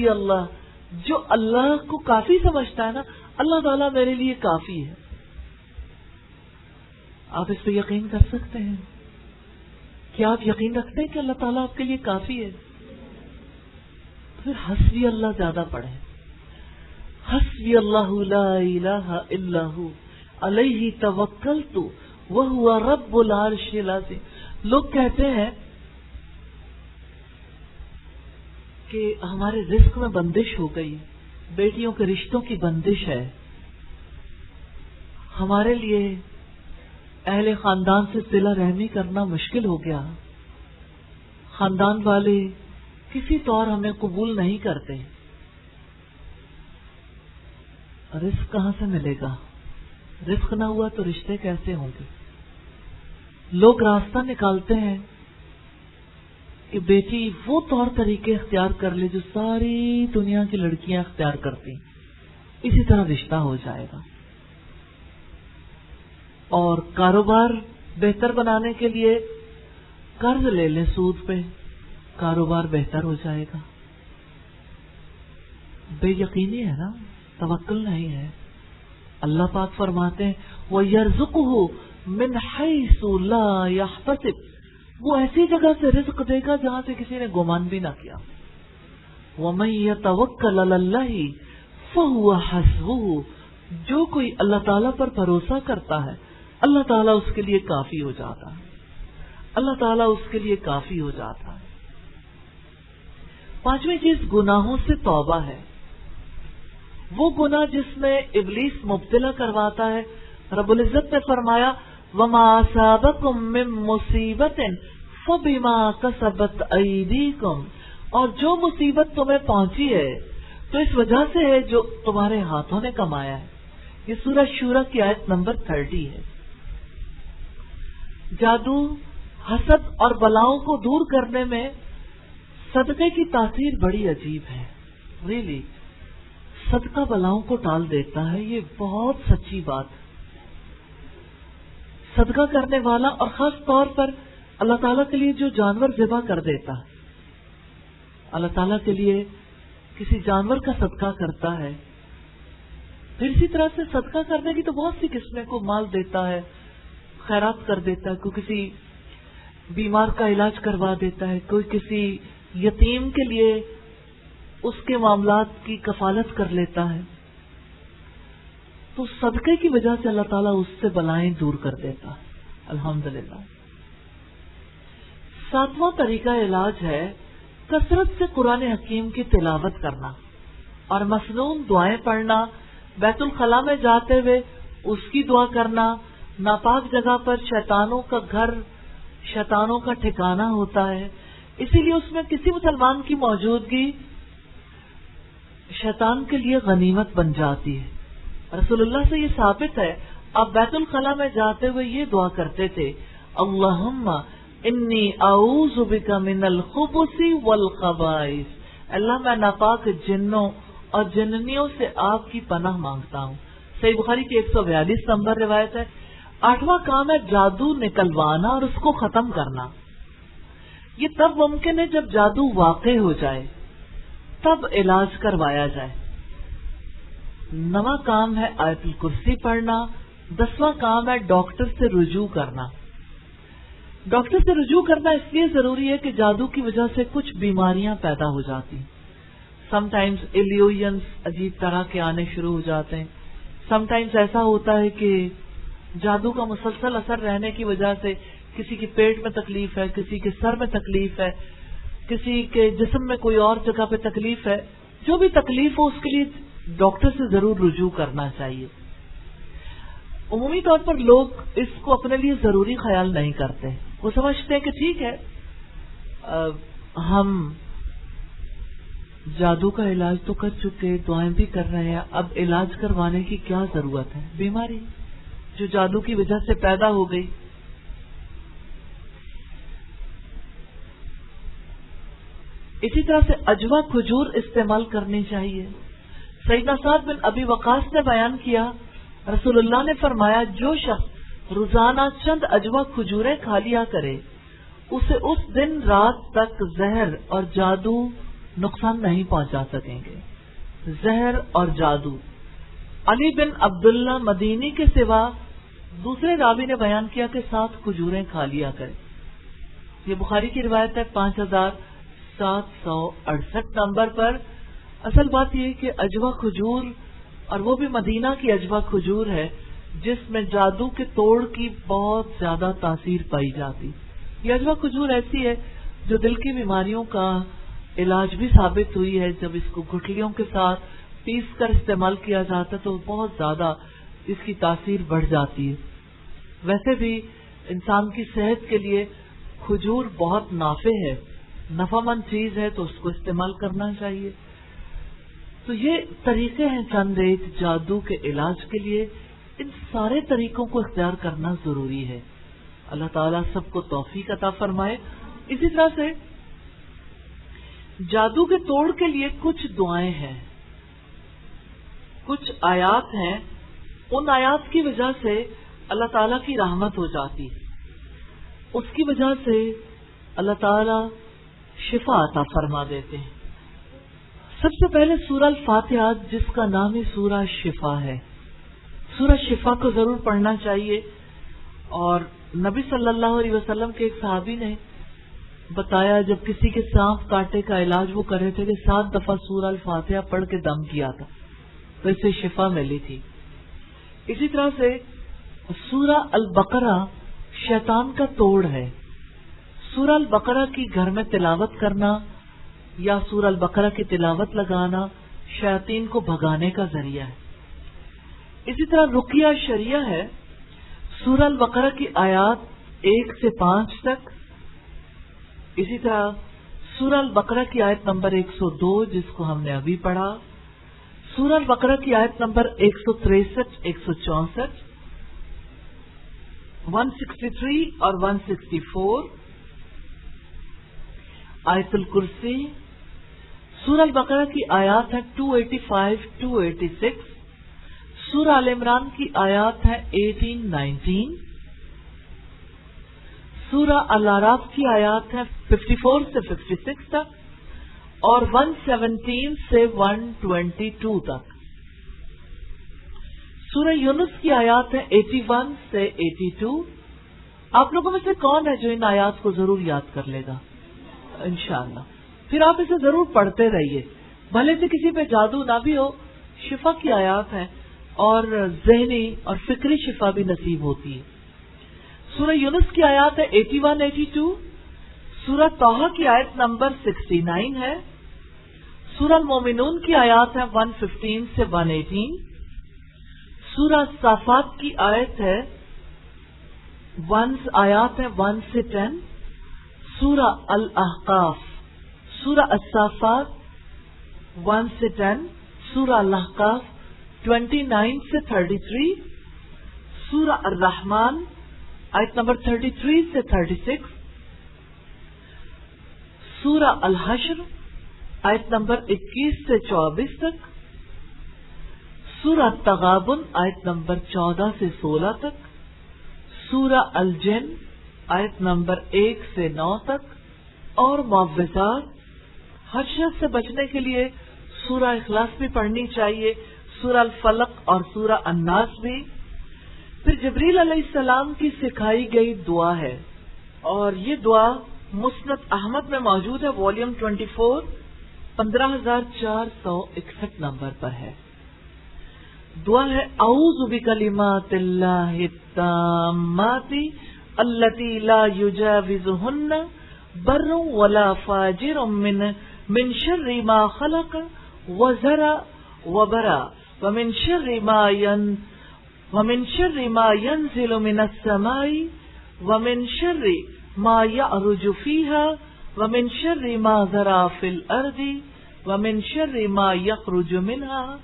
اللہ, جو اللہ کو کافی سمجھتا ہے نا, اللہ تعالیٰ میرے لیے کافی ہے. آپ اس پہ یقین کر سکتے ہیں؟ کیا آپ یقین رکھتے ہیں کہ اللہ تعالیٰ آپ کے لیے کافی ہے؟ پھر حسبی اللہ زیادہ پڑھیں. حسبی اللہ لا الہ الا ہو علیہ توکلت وہو رب العرش العظیم. لوگ کہتے ہیں کہ ہمارے رزق میں بندش ہو گئی, بیٹیوں کے رشتوں کی بندش ہے, ہمارے لیے اہل خاندان سے صلہ رحمی کرنا مشکل ہو گیا, خاندان والے کسی طور ہمیں قبول نہیں کرتے، رزق کہاں سے ملے گا؟ رزق نہ ہوا تو رشتے کیسے ہوں گے؟ لوگ راستہ نکالتے ہیں کہ بیٹی وہ طور طریقے اختیار کر لے جو ساری دنیا کی لڑکیاں اختیار کرتی، اسی طرح رشتہ ہو جائے گا. اور کاروبار بہتر بنانے کے لیے قرض لے لیں سود پہ، کاروبار بہتر ہو جائے گا. بے یقینی ہے نا، توکل نہیں ہے. اللہ پاک فرماتے ہیں وَيَرْزُقُهُ مِنْ حَيْثُ لَا يَحْتَسِبُ، وہ ایسی جگہ سے رزق دے گا جہاں سے کسی نے گمان بھی نہ کیا. وَمَن يَتَوَكَّلْ عَلَى اللَّهِ فَهُوَ حَسْبُهُ، جو کوئی اللہ تعالیٰ پر بھروسہ کرتا ہے اللہ تعالیٰ اس کے لیے کافی ہو جاتا ہے، اللہ تعالیٰ اس کے لیے کافی ہو جاتا ہے. پانچویں چیز گناہوں سے توبہ ہے. وہ گناہ جس میں ابلیس مبتلا کرواتا ہے. رب العزت نے فرمایا وَمَا أَصَابَكُم مِّن مُّصِيبَةٍ فَبِمَا كَسَبَتْ أَيْدِيكُمْ، اور جو مصیبت تمہیں پہنچی ہے تو اس وجہ سے ہے جو تمہارے ہاتھوں نے کمایا ہے. یہ سورہ شورى کی آیت نمبر 30 ہے. جادو، حسد اور بلاؤں کو دور کرنے میں صدقے کی تاثیر بڑی عجیب ہے. ریلی صدقہ بلاؤں کو ٹال دیتا ہے، یہ بہت سچی بات. صدقہ کرنے والا اور خاص طور پر اللہ تعالیٰ کے لیے جو جانور ذبح کر دیتا ہے، اللہ تعالیٰ کے لیے کسی جانور کا صدقہ کرتا ہے. پھر اسی طرح سے صدقہ کرنے کی تو بہت سی قسمیں، کو مال دیتا ہے، خیرات کر دیتا ہے، کوئی کسی بیمار کا علاج کروا دیتا ہے، کوئی کسی یتیم کے لیے اس کے معاملات کی کفالت کر لیتا ہے. تو صدقے کی وجہ سے اللہ تعالیٰ اس سے بلائیں دور کر دیتا ہے. الحمدللہ. 7واں طریقہ علاج ہے کثرت سے قرآن حکیم کی تلاوت کرنا اور مسنون دعائیں پڑھنا. بیت الخلاء میں جاتے ہوئے اس کی دعا کرنا. ناپاک جگہ پر شیطانوں کا گھر، شیطانوں کا ٹھکانہ ہوتا ہے، اسی لیے اس میں کسی مسلمان کی موجودگی شیطان کے لیے غنیمت بن جاتی ہے. رسول اللہ سے یہ ثابت ہے، آپ بیت الخلاء میں جاتے ہوئے یہ دعا کرتے تھے اللہم انی اعوذ بک من الخبث والخبائث، اللہ میں ناپاک جنوں اور جننیوں سے آپ کی پناہ مانگتا ہوں. صحیح بخاری کی 142 نمبر روایت ہے. 8واں کام ہے جادو نکلوانا اور اس کو ختم کرنا. یہ تب ممکن ہے جب جادو واقع ہو جائے، تب علاج کروایا جائے. 9واں کام ہے آیت الکرسی پڑھنا. 10واں کام ہے ڈاکٹر سے رجوع کرنا. ڈاکٹر سے رجوع کرنا اس لیے ضروری ہے کہ جادو کی وجہ سے کچھ بیماریاں پیدا ہو جاتی. سم ٹائمز ایلیوژنس عجیب طرح کے آنے شروع ہو جاتے ہیں. سم ٹائمز ایسا ہوتا ہے کہ جادو کا مسلسل اثر رہنے کی وجہ سے کسی کی پیٹ میں تکلیف ہے، کسی کے سر میں تکلیف ہے، کسی کے جسم میں کوئی اور جگہ پہ تکلیف ہے. جو بھی تکلیف ہو اس کے لیے ڈاکٹر سے ضرور رجوع کرنا چاہیے. عمومی طور پر لوگ اس کو اپنے لیے ضروری خیال نہیں کرتے. وہ سمجھتے ہیں کہ ٹھیک ہے ہم جادو کا علاج تو کر چکے، دعائیں بھی کر رہے ہیں، اب علاج کروانے کی کیا ضرورت ہے؟ بیماری جو جادو کی وجہ سے پیدا ہو گئی. اسی طرح سے اجوا کھجور استعمال کرنی چاہیے. سیدنا سعد بن ابی وقاص نے بیان کیا رسول اللہ نے فرمایا جو شخص روزانہ چند اجوا کھجوریں کھا لیا کرے اسے اس دن رات تک زہر اور جادو نقصان نہیں پہنچا سکیں گے. زہر اور جادو. علی بن عبداللہ مدینی کے سوا دوسرے راوی نے بیان کیا کہ 7 کھجوریں کھا لیا کرے. یہ بخاری کی روایت ہے 5768 نمبر پر. اصل بات یہ کہ اجوا کھجور، اور وہ بھی مدینہ کی اجوا کھجور ہے جس میں جادو کے توڑ کی بہت زیادہ تاثیر پائی جاتی. یہ اجوا کھجور ایسی ہے جو دل کی بیماریوں کا علاج بھی ثابت ہوئی ہے. جب اس کو گٹھلیوں کے ساتھ پیس کر استعمال کیا جاتا ہے تو بہت زیادہ اس کی تاثیر بڑھ جاتی ہے. ویسے بھی انسان کی صحت کے لیے کھجور بہت نافع ہے. نفع مند چیز ہے تو اس کو استعمال کرنا چاہیے. تو یہ طریقے ہیں چند ایک جادو کے علاج کے لیے. ان سارے طریقوں کو اختیار کرنا ضروری ہے. اللہ تعالیٰ سب کو توفیق عطا فرمائے. اسی طرح سے جادو کے توڑ کے لیے کچھ دعائیں ہیں، کچھ آیات ہیں. ان آیات کی وجہ سے اللہ تعالیٰ کی رحمت ہو جاتی، اس کی وجہ سے اللہ تعالیٰ شفا عطا فرما دیتے ہیں. سب سے پہلے سورہ الفاتحہ، جس کا نام ہی سورہ شفا ہے. سورہ شفا کو ضرور پڑھنا چاہیے. اور نبی صلی اللہ علیہ وسلم کے ایک صحابی نے بتایا، جب کسی کے سانپ کاٹے کا علاج وہ کر رہے تھے کہ 7 دفعہ سورہ الفاتحہ پڑھ کے دم کیا تھا تو اسے شفا ملی تھی. اسی طرح سے سورہ البقرہ شیطان کا توڑ ہے. سورہ البقرہ کی گھر میں تلاوت کرنا یا سورہ البقرہ کی تلاوت لگانا شیاطین کو بھگانے کا ذریعہ ہے. اسی طرح رقیہ شریعہ ہے. سورہ البقرہ کی آیات 1 سے 5 تک. اسی طرح سورہ البقرہ کی آیت نمبر 102 جس کو ہم نے ابھی پڑھا. سورہ البقرہ کی آیت نمبر 163، 164، 163 اور 164. آیت الکرسی. سورہ البقرہ کی آیات ہے 285، 286. سورہ آل عمران کی آیات ہے 18، 19. سورہ الاعراف کی آیات ہے 54 سے 56 تک اور 117 سے 122 تک. سورہ یونس کی آیات ہے 81 سے 82. آپ لوگوں میں سے کون ہے جو ان آیات کو ضرور یاد کر لے گا؟ انشاءاللہ. پھر آپ اسے ضرور پڑھتے رہیے. بھلے سے کسی پہ جادو نہ بھی ہو، شفا کی آیات ہیں اور ذہنی اور فکری شفا بھی نصیب ہوتی ہے. سورہ یونس کی آیات ہے 81، 82. سورہ طٰہٰ کی آیت نمبر 69 ہے. سورہ المومنون کی آیات ہے 115 سے 118. سورہ صافات کی آیت ہے 1 سے 10. سورہ الاحقاف. سورہ الصافات 1 سے 10. سورہ الاحقاف 29 سے 33. سورہ الرحمن آیت نمبر 33 سے 36. سورہ الحشر آیت نمبر 21 سے 24 تک. سورہ التغابن آیت نمبر 14 سے 16 تک. سورہ الجن آیت نمبر 1 سے 9 تک. اور معوذات. ہر شر سے بچنے کے لیے سورہ اخلاص بھی پڑھنی چاہیے، سورہ الفلق اور سورہ الناس بھی. پھر جبریل علیہ السلام کی سکھائی گئی دعا ہے اور یہ دعا مسند احمد میں موجود ہے، والیوم 24، 15461 نمبر پر ہے. دعا ہے اعوذ بکلمات اللہ التامات التی لا یجاوزہن بر ولا فاجر من شر ما خلق وزرع وبرا ومن شر ما ينزل من السماء ومن شر ما يعرج فيها ومن شر ما ذرا في الأرض ومن شر ما يخرج منها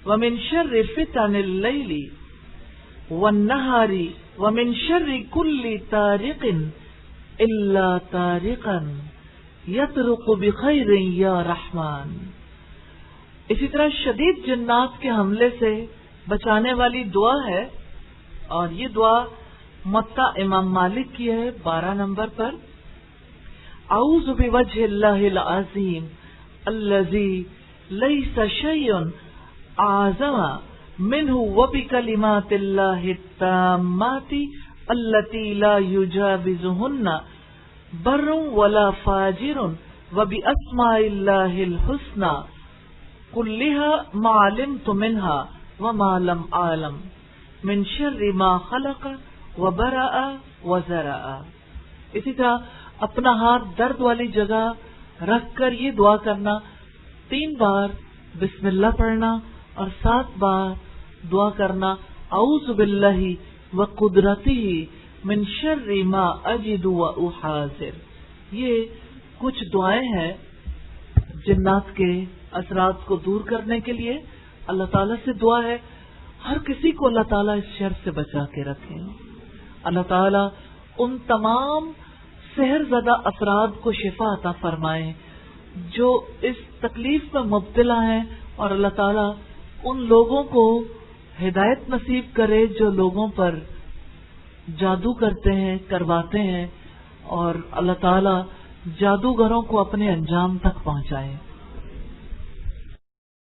ومن شر فتن الليل والنهار ومن شر كل طارق إلا طارقا يطرق بخير يا رحمن. اسی طرح شدید جنات کے حملے سے بچانے والی دعا ہے اور یہ دعا مکہ امام مالک کی ہے 12 نمبر پر. اعوذ بوجہ اللہ العظیم الذی لیس شیء اعظم منہ وبکلمات اللہ التامات التی لا یجاوزہن بر ولا فاجر وباسماء اللہ الحسنى كلها ما علمت منها وما لم أعلم من شر ما خلق وبرأ وزرع. اسی طرح اپنا ہاتھ درد والی جگہ رکھ کر یہ دعا کرنا، 3 بار بسم اللہ پڑھنا اور 7 بار دعا کرنا اعوذ باللہ وقدرتہ من شر ما اجد واحاذر. یہ کچھ دعائیں ہیں جنات کے اثرات کو دور کرنے کے لیے. اللہ تعالیٰ سے دعا ہے ہر کسی کو اللہ تعالیٰ اس شر سے بچا کے رکھیں. اللہ تعالیٰ ان تمام سحر زدہ افراد کو شفا عطا فرمائے جو اس تکلیف میں مبتلا ہیں, اور اللہ تعالیٰ ان لوگوں کو ہدایت نصیب کرے جو لوگوں پر جادو کرتے ہیں, کرواتے ہیں, اور اللہ تعالیٰ جادوگروں کو اپنے انجام تک پہنچائے.